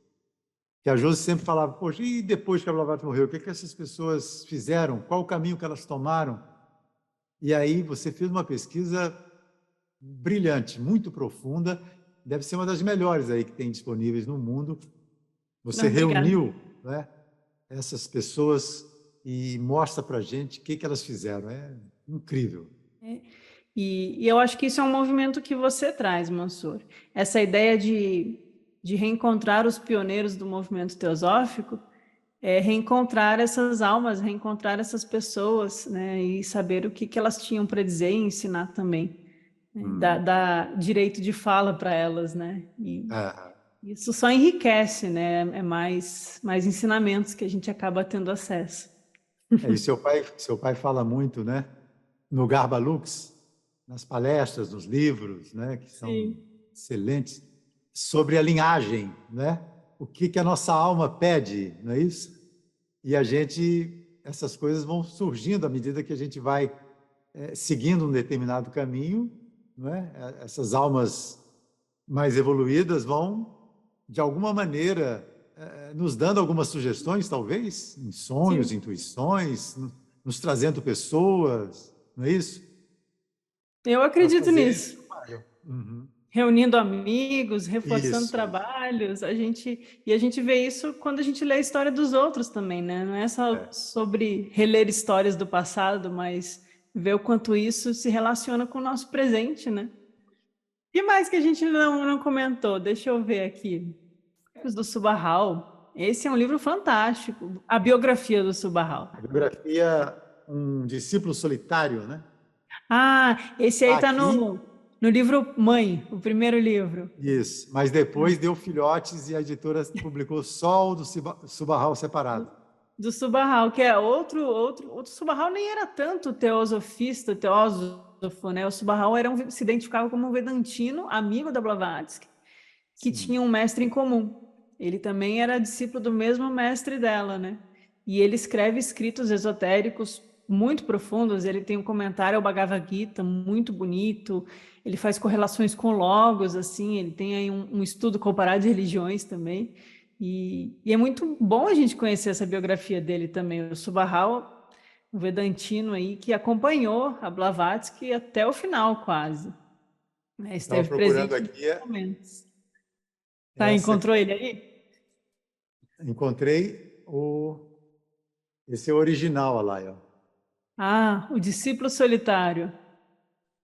Que a Josi sempre falava, poxa, e depois que a Blavatsky morreu, o que essas pessoas fizeram? Qual o caminho que elas tomaram? E aí você fez uma pesquisa brilhante, muito profunda, deve ser uma das melhores aí que tem disponíveis no mundo. Você Não, obrigada. reuniu, né, essas pessoas e mostra para a gente o que elas fizeram. É incrível. E eu acho que isso é um movimento que você traz, Mansur. Essa ideia de reencontrar os pioneiros do movimento teosófico, reencontrar essas almas, reencontrar essas pessoas, né, e saber o que elas tinham para dizer e ensinar também, né, dar direito de fala para elas, né? E Ah, isso só enriquece, né? É mais ensinamentos que a gente acaba tendo acesso. e seu pai fala muito, né, no Garba Lux, nas palestras, nos livros, né, que são Sim. excelentes, sobre a linhagem, né? O que a nossa alma pede, não é isso? E essas coisas vão surgindo à medida que a gente vai seguindo um determinado caminho, não é? Essas almas mais evoluídas vão, de alguma maneira, nos dando algumas sugestões, talvez, em sonhos, Sim. intuições, nos trazendo pessoas, não é isso? Eu Para acredito fazer esse nisso. trabalho. Uhum. Reunindo amigos, reforçando Isso. trabalhos, a gente vê isso quando a gente lê a história dos outros também, né? Não é só É. sobre reler histórias do passado, mas ver o quanto isso se relaciona com o nosso presente, né? E mais que a gente não comentou? Deixa eu ver aqui. Os do Subarral. Esse é um livro fantástico. A biografia do Subarral. A biografia, um discípulo solitário, né? Ah, esse aí Está está aqui, no livro Mãe, o primeiro livro. isso, mas depois deu filhotes e a editora publicou só o do Subarral separado. Do Subarral, que é outro Subarral nem era tanto teosofista, teósofo, né? O Subarral se identificava como um vedantino, amigo da Blavatsky, que Sim. tinha um mestre em comum. Ele também era discípulo do mesmo mestre dela, né? E ele escreve escritos esotéricos muito profundos. Ele tem um comentário ao Bhagavad Gita muito bonito. Ele faz correlações com logos, assim. Ele tem aí um estudo comparado de religiões também. E é muito bom a gente conhecer essa biografia dele também. O Subarral, um vedantino aí que acompanhou a Blavatsky até o final, quase. Né? Estava Esteve procurando presente em aqui, muitos momentos. Tá, essa encontrou aqui. ele aí? Encontrei esse é o original, Alaia. Ah, o discípulo solitário,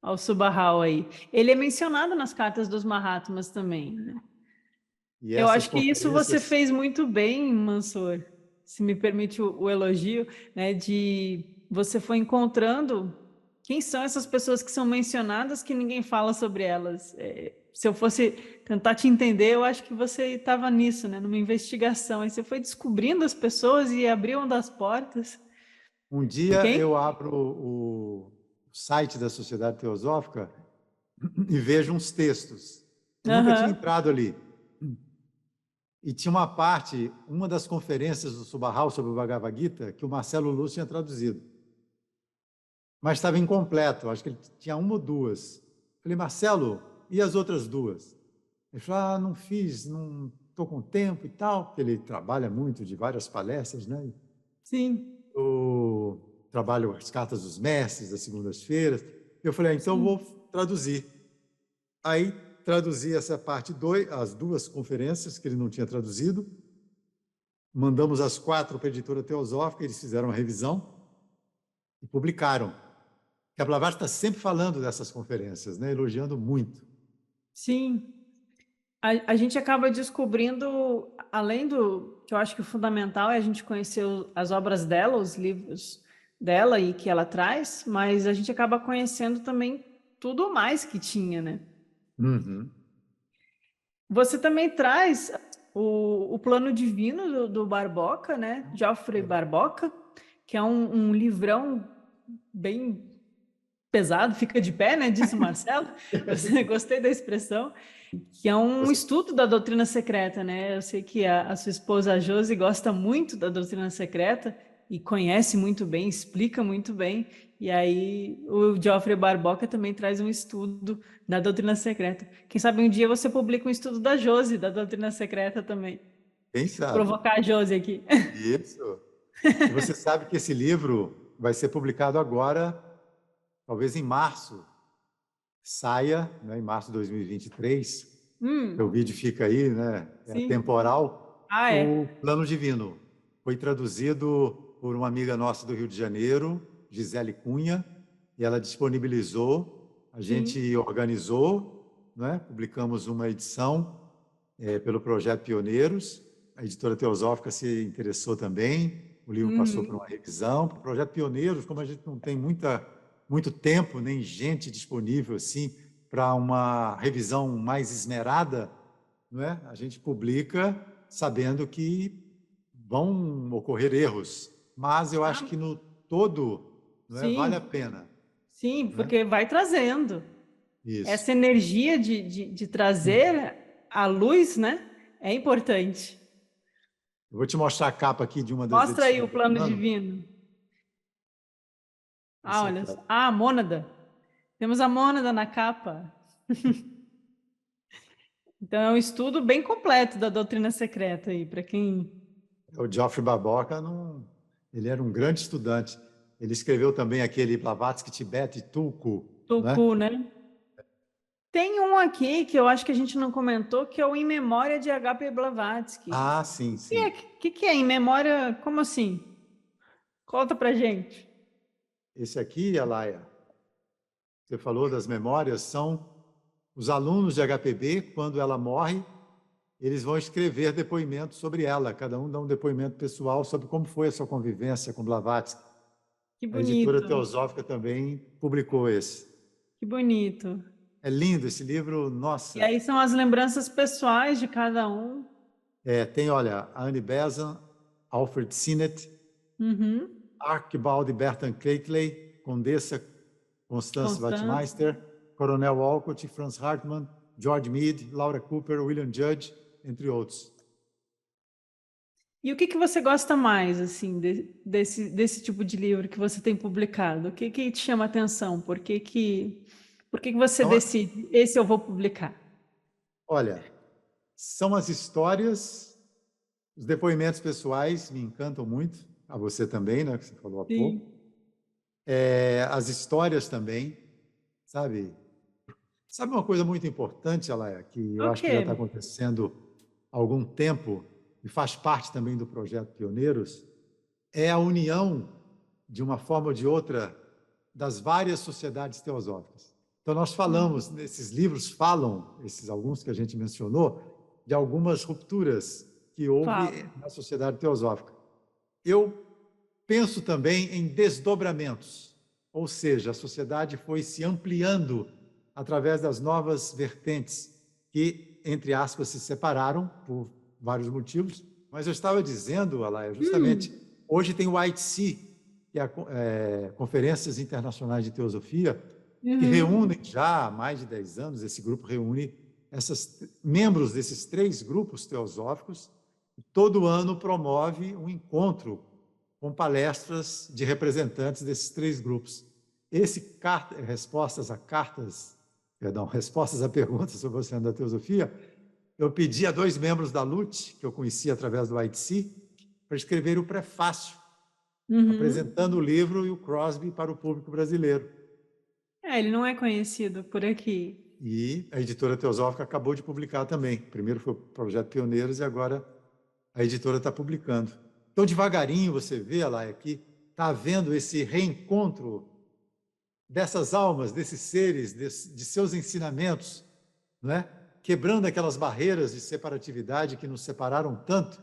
ao Subarral aí. Ele é mencionado nas cartas dos Mahatmas também, né? E Eu essas acho que isso você conferências, fez muito bem, Mansur, se me permite o elogio, né? Você foi encontrando quem são essas pessoas que são mencionadas que ninguém fala sobre elas. se eu fosse tentar te entender, eu acho que você estava nisso, né? Numa investigação. Aí você foi descobrindo as pessoas e abriu uma das portas. Um dia Quem? eu abro o site da Sociedade Teosófica e vejo uns textos. Eu nunca tinha Aham. entrado ali. E tinha uma parte, uma das conferências do Subahal sobre o Bhagavad Gita, que o Marcelo Luz tinha traduzido. Mas estava incompleto, acho que ele tinha uma ou duas. Falei, Marcelo, e as outras duas? Ele falou, não fiz, não estou com tempo e tal, porque ele trabalha muito de várias palestras, né? Sim, Eu trabalho as cartas dos mestres, das segundas-feiras. Eu falei, então eu sim. vou traduzir. Aí traduzi essa parte 2, as duas conferências que ele não tinha traduzido, mandamos as 4 para a editora Teosófica, eles fizeram a revisão e publicaram. Que a Blavatsky está sempre falando dessas conferências, né? Elogiando muito. Sim. A gente acaba descobrindo, além do que eu acho que o fundamental é a gente conhecer as obras dela, os livros dela e que ela traz, mas a gente acaba conhecendo também tudo mais que tinha, né? Uhum. Você também traz o Plano Divino do Barboca, né? Geoffrey Barboca, que é um livrão bem pesado, fica de pé, né? Disse o Marcelo. Gostei da expressão. Que é um estudo da doutrina secreta, né? Eu sei que a sua esposa, a Josi, gosta muito da doutrina secreta e conhece muito bem, explica muito bem. E aí o Geoffrey Barboca também traz um estudo da doutrina secreta. Quem sabe um dia você publica um estudo da Josi, da doutrina secreta também. Quem sabe? Provocar a Josi aqui. Isso. E você sabe que esse livro vai ser publicado agora, talvez em março, saia, né, em março de 2023. O vídeo fica aí, né? É Sim. atemporal. Ah, O é. Plano Divino foi traduzido por uma amiga nossa do Rio de Janeiro, Gisele Cunha, e ela disponibilizou. A Sim. gente organizou, né? Publicamos uma edição pelo projeto Pioneiros. A editora Teosófica se interessou também. O livro passou por Uhum. uma revisão. O projeto Pioneiros, como a gente não tem muito tempo, nem gente disponível assim para uma revisão mais esmerada, não é? A gente publica sabendo que vão ocorrer erros, mas eu acho Ah, que no todo, não é? Vale a sim. pena, Sim, né? porque vai trazendo. Isso. Essa energia de trazer a luz, né? É importante. Eu vou te mostrar a capa aqui de uma das Mostra aí o edições do plano plano. divino. Ah, Esse olha aqui, só. ó. Ah, a mônada. Temos a mônada na capa. Então é um estudo bem completo da doutrina secreta aí, para quem. O Geoffrey Baboca, ele era um grande estudante. Ele escreveu também aquele Blavatsky, Tibete e Tulku, né? Tucu, né? Tem um aqui que eu acho que a gente não comentou, que é o Em Memória de H.P. Blavatsky. Ah, sim, sim. O que é em memória? Como assim? Conta pra gente. Esse aqui, Alaia, você falou das memórias, são os alunos de HPB, quando ela morre, eles vão escrever depoimentos sobre ela, cada um dá um depoimento pessoal sobre como foi a sua convivência com Blavatsky. Que A editora bonito, Teosófica também publicou esse. que bonito. É lindo esse livro, E nossa. aí são as lembranças pessoais de cada um. Tem, olha, Annie Besant, Alfred Sinnett, Uhum. Archibald Bertrand Keightley, Condessa Constance Constância. Wachtmeister, Coronel Walcott, Franz Hartmann, George Meade, Laura Cooper, William Judge, entre outros. E o que você gosta mais, assim, desse tipo de livro que você tem publicado? O que te chama a atenção? Por que você Então, decide, esse eu vou publicar? olha, são as histórias, os depoimentos pessoais me encantam muito, a você também, né, que você falou há pouco. Sim. As histórias também, sabe? Sabe uma coisa muito importante, Alaia, que eu acho Ok. que já está acontecendo há algum tempo e faz parte também do projeto Pioneiros, é a união, de uma forma ou de outra, das várias sociedades teosóficas. Então, nós falamos, nesses livros falam, esses alguns que a gente mencionou, de algumas rupturas que houve Fala. na sociedade teosófica. Eu penso também em desdobramentos, ou seja, a sociedade foi se ampliando através das novas vertentes. que, entre aspas, se separaram por vários motivos. Mas eu estava dizendo, Alaia, justamente, hoje tem o ITC, que é a Conferências Internacionais de Teosofia, que reúne já há mais de 10 anos, esse grupo reúne membros desses 3 grupos teosóficos, e todo ano promove um encontro com palestras de representantes desses 3 grupos. Respostas a perguntas sobre o Oceano da Teosofia, eu pedi a 2 membros da LUT, que eu conheci através do ITC, para escrever o prefácio, apresentando o livro e o Crosby para o público brasileiro. Ele não é conhecido por aqui. E a editora Teosófica acabou de publicar também. Primeiro foi o Projeto Pioneiros e agora a editora está publicando. Então, devagarinho, você vê, Alaia, que está havendo esse reencontro dessas almas, desses seres, de seus ensinamentos, não é? Quebrando aquelas barreiras de separatividade que nos separaram tanto.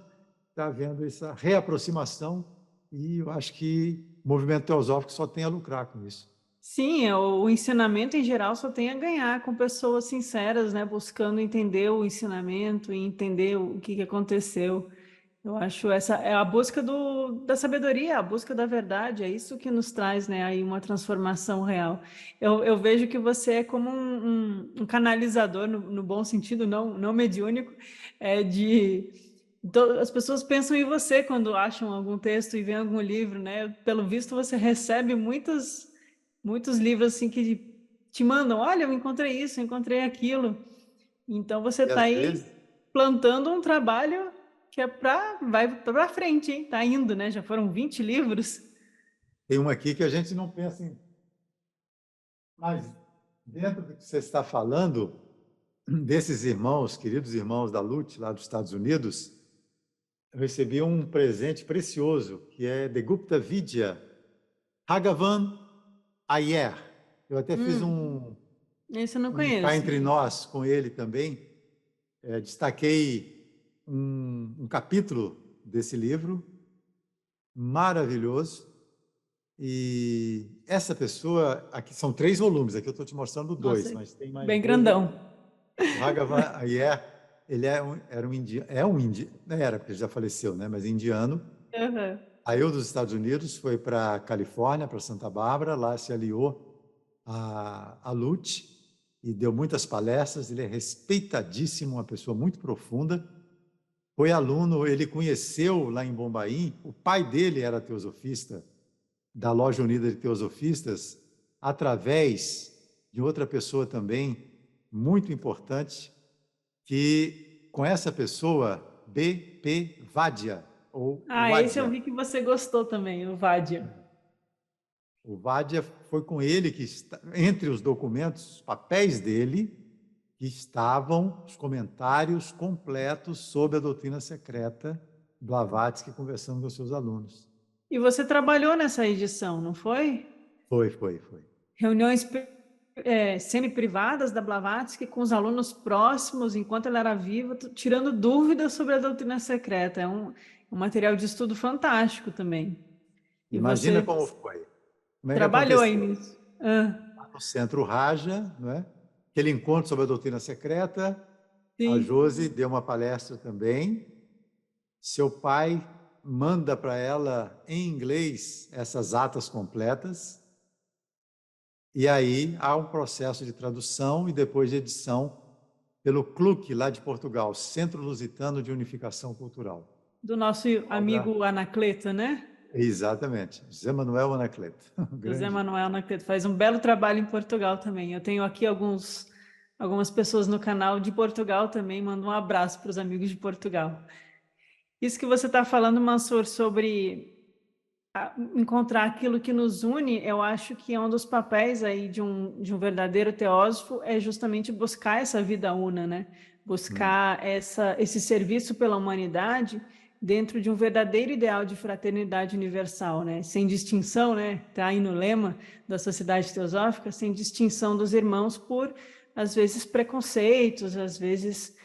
Está havendo essa reaproximação e eu acho que o movimento teosófico só tem a lucrar com isso. Sim, o ensinamento em geral só tem a ganhar com pessoas sinceras, né, buscando entender o ensinamento e entender o que aconteceu. Eu acho essa é a busca da sabedoria, a busca da verdade, é isso que nos traz, né, aí uma transformação real. Eu vejo que você é como um canalizador, no bom sentido, não mediúnico, as pessoas pensam em você quando acham algum texto e veem algum livro, né? Pelo visto, você recebe muitos livros assim que te mandam, olha, eu encontrei isso, eu encontrei aquilo. Então você está aí plantando um trabalho que vai para frente, hein? Tá indo, né? Já foram 20 livros. Tem uma aqui que a gente não pensa em... Mas dentro do que você está falando, desses irmãos, queridos irmãos da LUT, lá dos Estados Unidos, eu recebi um presente precioso, que é de Gupta Vidya, Raghavan Iyer. Eu até fiz Esse eu não cá conheço. entre nós com ele também. Destaquei um capítulo desse livro, maravilhoso. E essa pessoa, aqui são 3 volumes, aqui eu estou te mostrando 2, Nossa, mas tem mais bem 2. grandão. O Raghavan Iyer, ele era um indiano, porque ele já faleceu, né? Mas indiano. Saiu dos Estados Unidos, foi para a Califórnia, para Santa Bárbara, lá se aliou à LUT e deu muitas palestras. Ele é respeitadíssimo, uma pessoa muito profunda. Foi aluno, ele conheceu lá em Bombaim, o pai dele era teosofista, da Loja Unida de Teosofistas, através de outra pessoa também muito importante, que com essa pessoa, B.P. Vadia, ou Esse eu Wadia. vi que você gostou também, o Vadia. O Vadia foi com ele que, entre os documentos, os papéis dele, que estavam os comentários completos sobre a doutrina secreta Blavatsky, conversando com seus alunos. E você trabalhou nessa edição, não foi? Foi. Reuniões semi-privadas da Blavatsky com os alunos próximos, enquanto ela era viva, tirando dúvidas sobre a doutrina secreta. É um material de estudo fantástico também. E Imagina você como foi. Como é que trabalhou aí aconteceu? nisso. No Centro Raja, não é? Aquele encontro sobre a doutrina secreta, a Sim. Josi deu uma palestra também. Seu pai manda para ela, em inglês, essas atas completas. E aí há um processo de tradução e depois de edição pelo CLUC, lá de Portugal, Centro Lusitano de Unificação Cultural. Do nosso amigo Anacleto, né? Exatamente, José Manuel Anacleto. José Manuel Anacleto faz um belo trabalho em Portugal também. Eu tenho aqui algumas pessoas no canal de Portugal também. Mando um abraço para os amigos de Portugal. Isso que você está falando, Mansur, sobre encontrar aquilo que nos une, eu acho que é um dos papéis aí de um verdadeiro teósofo, é justamente buscar essa vida una, né? Buscar esse serviço pela humanidade dentro de um verdadeiro ideal de fraternidade universal, né? Sem distinção, né? Tá aí no lema da Sociedade Teosófica, sem distinção dos irmãos por, às vezes, preconceitos, às vezes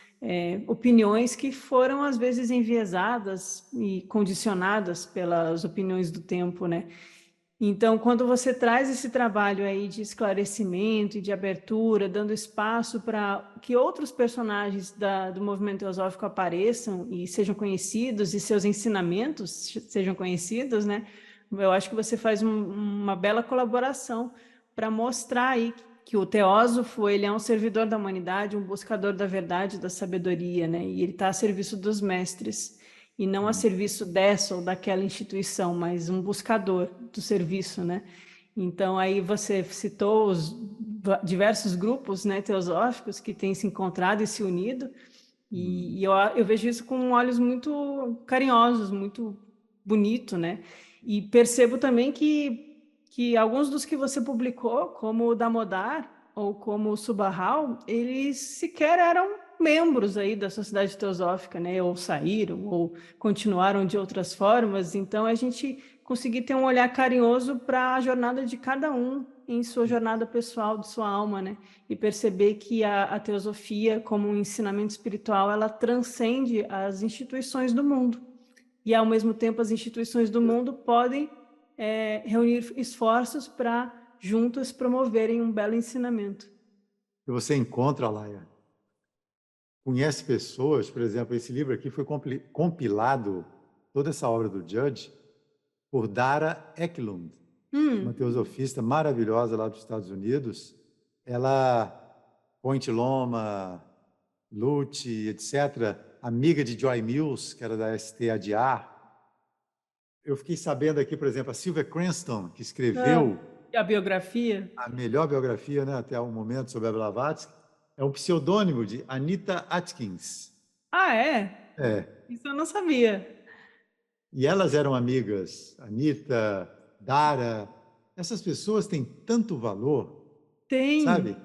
opiniões que foram, às vezes, enviesadas e condicionadas pelas opiniões do tempo, né? Então, quando você traz esse trabalho aí de esclarecimento e de abertura, dando espaço para que outros personagens do movimento teosófico apareçam e sejam conhecidos e seus ensinamentos sejam conhecidos, né? Eu acho que você faz uma bela colaboração para mostrar aí que o teósofo, ele é um servidor da humanidade, um buscador da verdade, da sabedoria, né? E ele está a serviço dos mestres e não a serviço dessa ou daquela instituição, mas um buscador do serviço, né? Então, aí você citou os diversos grupos, né, teosóficos que têm se encontrado e se unido, e eu vejo isso com olhos muito carinhosos, muito bonito, né? E percebo também que alguns dos que você publicou, como o Damodar ou como o Subahal, eles sequer eram membros aí da Sociedade Teosófica, né? Ou saíram, ou continuaram de outras formas. Então, a gente conseguir ter um olhar carinhoso para a jornada de cada um em sua jornada pessoal, de sua alma, né? E perceber que a teosofia, como um ensinamento espiritual, ela transcende as instituições do mundo. E, ao mesmo tempo, as instituições do mundo podem reunir esforços para juntas promoverem um belo ensinamento. E você encontra, Laia, conhece pessoas, por exemplo, esse livro aqui foi compilado, toda essa obra do Judge, por Dara Eklund, uma teosofista maravilhosa lá dos Estados Unidos. Ela, Point Loma, Lute, etc., amiga de Joy Mills, que era da STADR. Eu fiquei sabendo aqui, por exemplo, a Sylvia Cranston, que escreveu A biografia? a melhor biografia, né, até o momento, sobre a Blavatsky, é um pseudônimo de Anita Atkins. Ah, é? É. Isso eu não sabia. E elas eram amigas, Anita, Dara. Essas pessoas têm tanto valor, sabe? Tem.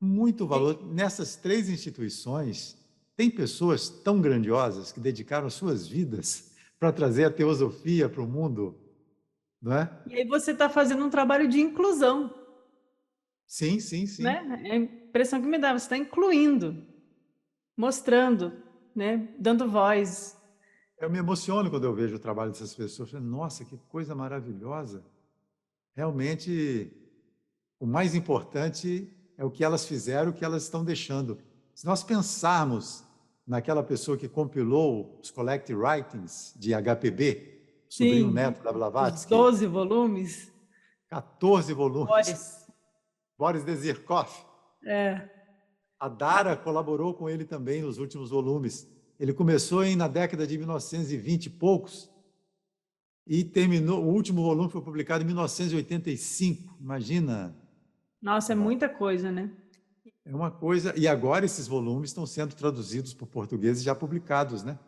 Muito valor. Nessas três instituições, tem pessoas tão grandiosas que dedicaram suas vidas para trazer a teosofia para o mundo, não é? E aí você está fazendo um trabalho de inclusão, Sim, sim, sim. né? É a impressão que me dá, você está incluindo, mostrando, né? Dando voz. Eu me emociono quando eu vejo o trabalho dessas pessoas. Nossa, que coisa maravilhosa. Realmente, o mais importante é o que elas fizeram, o que elas estão deixando. Se nós pensarmos naquela pessoa que compilou os Collected Writings de HPB, sobrinho Sim, neto da os Blavatsky, 12 volumes. 14 volumes, Boris. Boris Dezirkov. É. A Dara colaborou com ele também nos últimos volumes. Ele começou na década de 1920 e poucos e terminou, o último volume foi publicado em 1985. Imagina, Nossa, é muita coisa, né? é uma coisa. E agora esses volumes estão sendo traduzidos para o português e já publicados, né?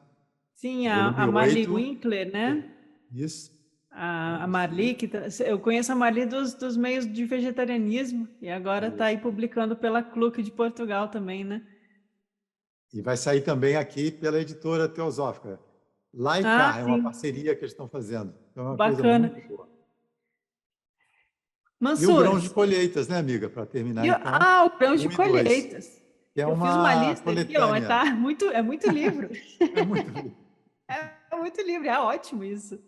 Sim, O a volume Marli 8, Winkler, né? isso. A Marli, eu conheço a Marli dos meios de vegetarianismo e agora está aí Isso. publicando pela Cluque de Portugal também, né? E vai sair também aqui pela editora Teosófica. Lá e Ah, cá, é uma sim, parceria que eles estão fazendo. Então é uma coisa bacana. muito boa. E o Mansur, Grãos de Colheitas, né, amiga? Para terminar, então, o grão de 1 e 2, colheitas. que é Eu fiz uma uma lista aqui, ó, mas coletânea. é muito livro. É muito lindo. É muito livro, é ótimo isso.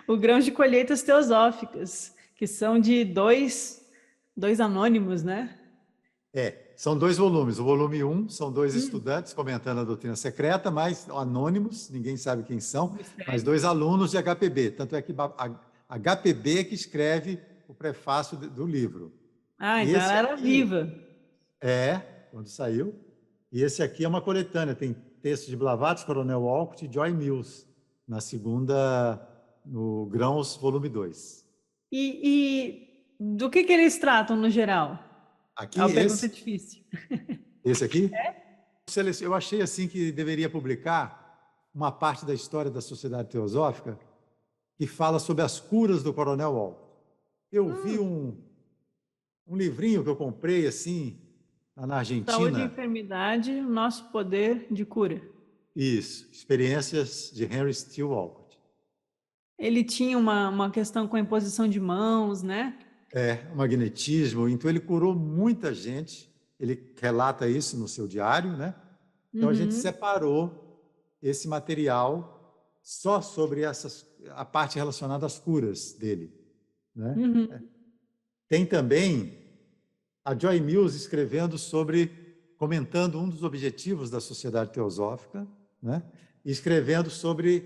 O grão de colheitas teosóficas, que são de dois anônimos, né? São 2 volumes. O volume 1 são 2 estudantes comentando a doutrina secreta, mas anônimos, ninguém sabe quem são, mas Mistério. 2 alunos de HPB. Tanto é que a HPB que escreve o prefácio do livro. Ah, então ela Esse era aqui viva. quando saiu, e esse aqui é uma coletânea, tem texto de Blavatsky, Coronel Walcott e Joy Mills, na segunda, no Grãos, volume 2. E do que eles tratam no geral? É Aqui, uma pergunta difícil. esse aqui, eu achei assim que deveria publicar uma parte da história da Sociedade Teosófica que fala sobre as curas do Coronel Walcott. Eu vi um livrinho que eu comprei assim, lá na Saúde e Argentina, enfermidade, o nosso poder de cura. isso, Experiências de Henry Steele Walcott. Ele tinha uma questão com a imposição de mãos, né? O magnetismo, então ele curou muita gente, ele relata isso no seu diário, né? Então a gente Uhum. separou esse material só sobre a parte relacionada às curas dele. né? Uhum. Tem também a Joy Mills escrevendo sobre, comentando um dos objetivos da Sociedade Teosófica, né? E escrevendo sobre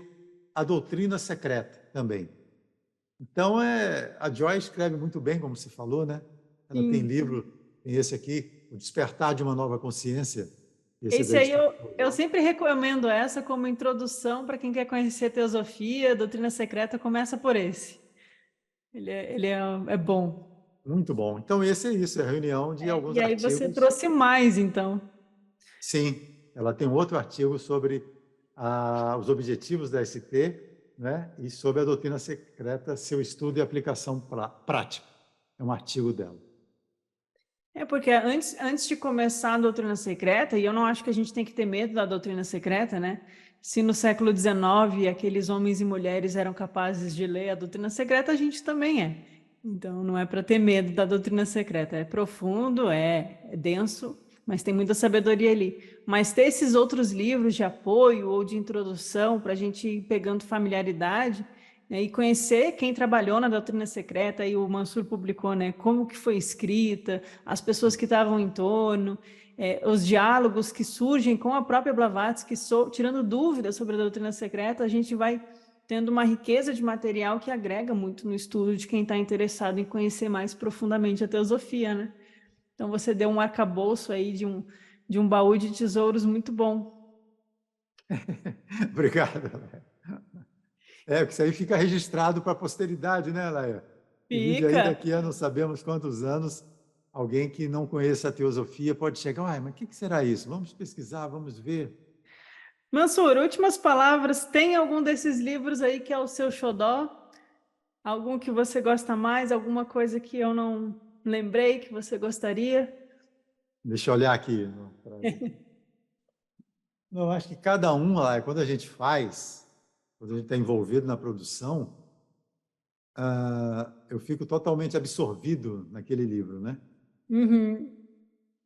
a doutrina secreta também. Então, a Joy escreve muito bem, como você falou, né? Ela tem Sim. livro, tem esse aqui, O Despertar de uma Nova Consciência. Esse é da Esse aí editora eu Teosófica. sempre recomendo essa como introdução para quem quer conhecer teosofia, doutrina secreta, começa por esse. É bom. Muito bom. Então, esse é isso, é a reunião de alguns E aí você artigos. trouxe mais, então. Sim, ela tem um outro artigo sobre os objetivos da ST, né? E sobre a doutrina secreta, seu estudo e aplicação prática. É um artigo dela. É porque antes de começar a doutrina secreta, e eu não acho que a gente tem que ter medo da doutrina secreta, né? Se no século XIX aqueles homens e mulheres eram capazes de ler a doutrina secreta, a gente também é. Então não é para ter medo da doutrina secreta. É profundo, é denso, mas tem muita sabedoria ali. Mas ter esses outros livros de apoio ou de introdução para a gente ir pegando familiaridade, né, e conhecer quem trabalhou na doutrina secreta, e o Mansur publicou, né, como que foi escrita, as pessoas que estavam em torno, os diálogos que surgem com a própria Blavatsky, tirando dúvidas sobre a doutrina secreta, a gente vai tendo uma riqueza de material que agrega muito no estudo de quem está interessado em conhecer mais profundamente a teosofia, né? Então você deu um arcabouço aí de um baú de tesouros muito bom. Obrigado, Laia. Porque isso aí fica registrado para a posteridade, né, Laia? E vive aí Fica. daqui a não sabemos quantos anos, alguém que não conheça a teosofia pode chegar, mas o que será isso? Vamos pesquisar, vamos ver. Mansur, últimas palavras. Tem algum desses livros aí que é o seu xodó? Algum que você gosta mais? Alguma coisa que eu não lembrei que você gostaria? Deixa eu olhar aqui. Não, eu acho que cada um, Laia, quando a gente faz, quando a gente está envolvido na produção, eu fico totalmente absorvido naquele livro, né? Uhum.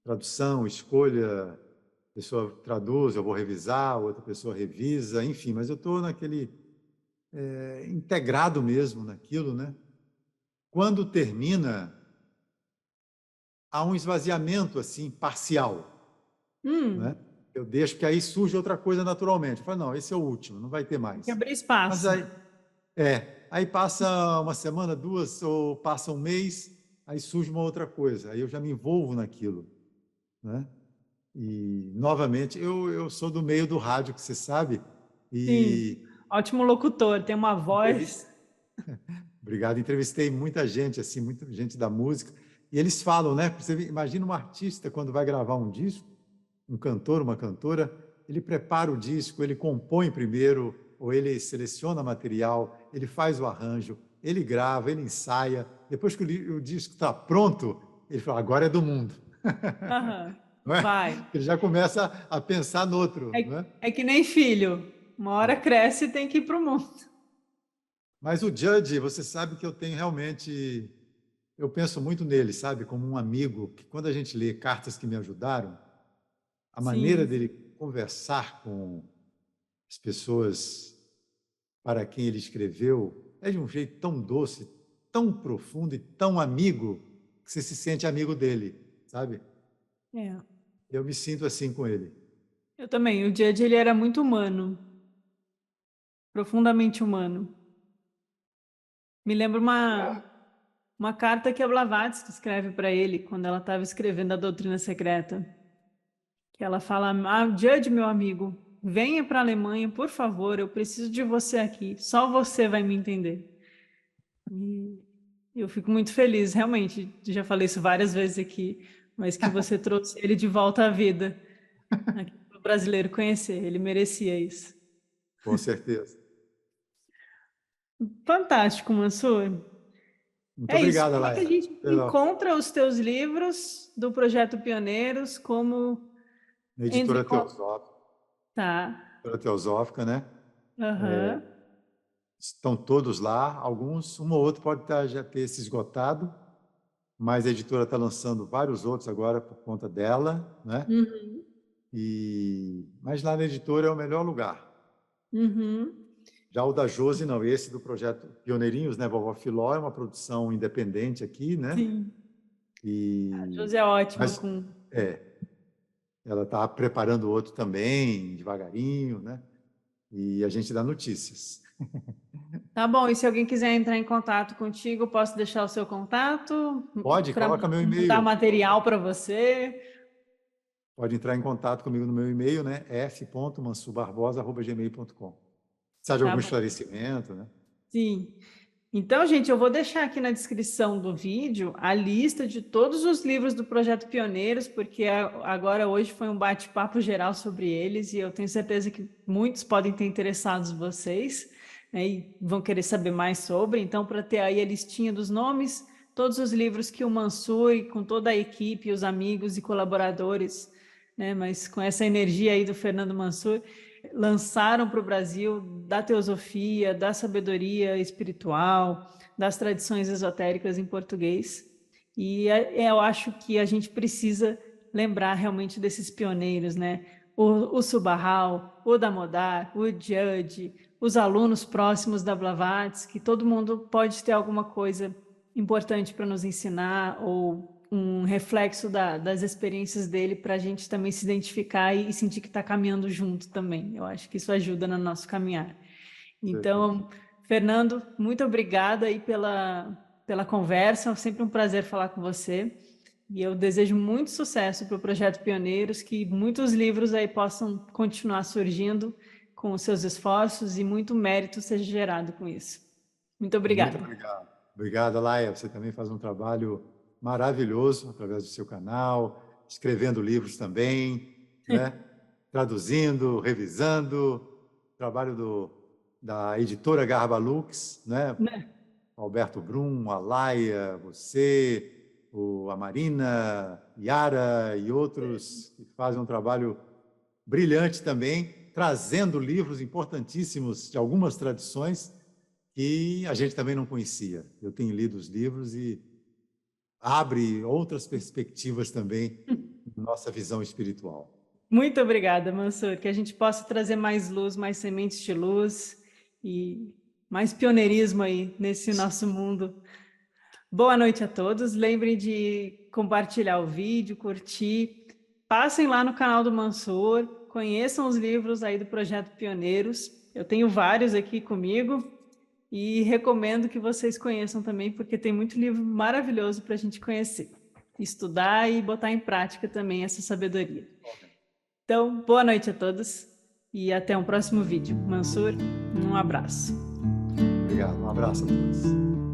Tradução, escolha, a pessoa traduz, eu vou revisar, outra pessoa revisa, enfim, mas eu estou naquele integrado mesmo naquilo, né? Quando termina, há um esvaziamento assim parcial, né? Hum, Eu deixo que aí surge outra coisa naturalmente. Eu falo, não, esse é o último, não vai ter tem que mais. abrir Mas espaço. aí passa uma semana, duas, ou passa um mês, aí surge uma outra coisa, aí eu já me envolvo naquilo, né? E, novamente, eu sou do meio do rádio, que você sabe, Sim, e ótimo locutor, tem uma entrevistei, voz. obrigado, entrevistei muita gente, assim, muita gente da música, e eles falam, né? Você imagina um artista quando vai gravar um disco, um cantor, uma cantora, ele prepara o disco, ele compõe primeiro, ou ele seleciona material, ele faz o arranjo, ele grava, ele ensaia. Depois que o disco está pronto, ele fala: agora é do mundo. Aham, Não é? vai. Ele já começa a pensar no outro. Não é? É que nem filho. Uma hora cresce e tem que ir para o mundo. Mas o Judge, você sabe que eu tenho realmente. Eu penso muito nele, sabe? Como um amigo, que quando a gente lê cartas que me ajudaram, a maneira Sim, dele conversar com as pessoas para quem ele escreveu é de um jeito tão doce, tão profundo e tão amigo, que você se sente amigo dele, sabe? é. Eu me sinto assim com ele. Eu também. O Judge, ele era muito humano, profundamente humano. Me lembro uma carta que a Blavatsky escreve para ele quando ela estava escrevendo a Doutrina Secreta. Que ela fala: Judge, meu amigo, venha para a Alemanha, por favor, eu preciso de você aqui. Só você vai me entender. E eu fico muito feliz, realmente. Já falei isso várias vezes aqui, mas que você trouxe ele de volta à vida, aqui para o brasileiro conhecer. Ele merecia isso. Com certeza. Fantástico, Mansur. Muito É isso. obrigado, Como é que a Laia. gente encontra os teus livros do Projeto Pioneiros? Como Na entra editora em contato? Teosófica, Tá. editora Teosófica, né? Aham. Estão todos lá. Alguns, um ou outro pode já ter se esgotado, mas a editora está lançando vários outros agora por conta dela, né? Uhum. Mas lá na editora é o melhor lugar. Uhum. Já o da Josi, não, esse do projeto Pioneirinhos, né? Vovó Filó é uma produção independente aqui, né? Sim. A E... Josi é ótima Mas, com... ela está preparando outro também, devagarinho, né? E a gente dá notícias. Tá bom, e se alguém quiser entrar em contato contigo, posso deixar o seu contato Pode, para coloca meu mandar e-mail. material para você? Pode entrar em contato comigo no meu e-mail, né? f.mansurbarbosa@gmail.com. Precisa de Tá algum bom. esclarecimento, né? Sim. Então, gente, eu vou deixar aqui na descrição do vídeo a lista de todos os livros do Projeto Pioneiros, porque agora hoje foi um bate-papo geral sobre eles e eu tenho certeza que muitos podem ter interessados vocês, né, e vão querer saber mais sobre. Então, para ter aí a listinha dos nomes, todos os livros que o Mansur, com toda a equipe, os amigos e colaboradores, né, mas com essa energia aí do Fernando Mansur, lançaram para o Brasil da teosofia, da sabedoria espiritual, das tradições esotéricas em português. E eu acho que a gente precisa lembrar realmente desses pioneiros, né? O Subahal, o Damodar, o Judge, os alunos próximos da Blavatsky, todo mundo pode ter alguma coisa importante para nos ensinar ou um reflexo das experiências dele para a gente também se identificar e sentir que está caminhando junto também. Eu acho que isso ajuda no nosso caminhar. Então, Fernando, muito obrigada aí pela conversa. É sempre um prazer falar com você. E eu desejo muito sucesso para o Projeto Pioneiros, que muitos livros aí possam continuar surgindo com os seus esforços e muito mérito seja gerado com isso. Muito Muito obrigada. obrigado. Obrigado, Laia. Você também faz um trabalho maravilhoso através do seu canal, escrevendo livros também, né? Traduzindo, revisando. Trabalho da editora Garba Lux, né? Né? Alberto Brum, a Laia, você, a Marina, Yara e outros que fazem um trabalho brilhante também, trazendo livros importantíssimos de algumas tradições que a gente também não conhecia. Eu tenho lido os livros e abre outras perspectivas também na nossa visão espiritual. Muito obrigada, Mansur. Que a gente possa trazer mais luz, mais sementes de luz e mais pioneirismo aí nesse nosso mundo. Boa noite a todos. Lembrem de compartilhar o vídeo, curtir. Passem lá no canal do Mansur, conheçam os livros aí do Projeto Pioneiros. Eu tenho vários aqui comigo e recomendo que vocês conheçam também, porque tem muito livro maravilhoso para a gente conhecer, estudar e botar em prática também essa sabedoria. Então, boa noite a todos e até um próximo vídeo. Mansur, um abraço. Obrigado, um abraço a todos.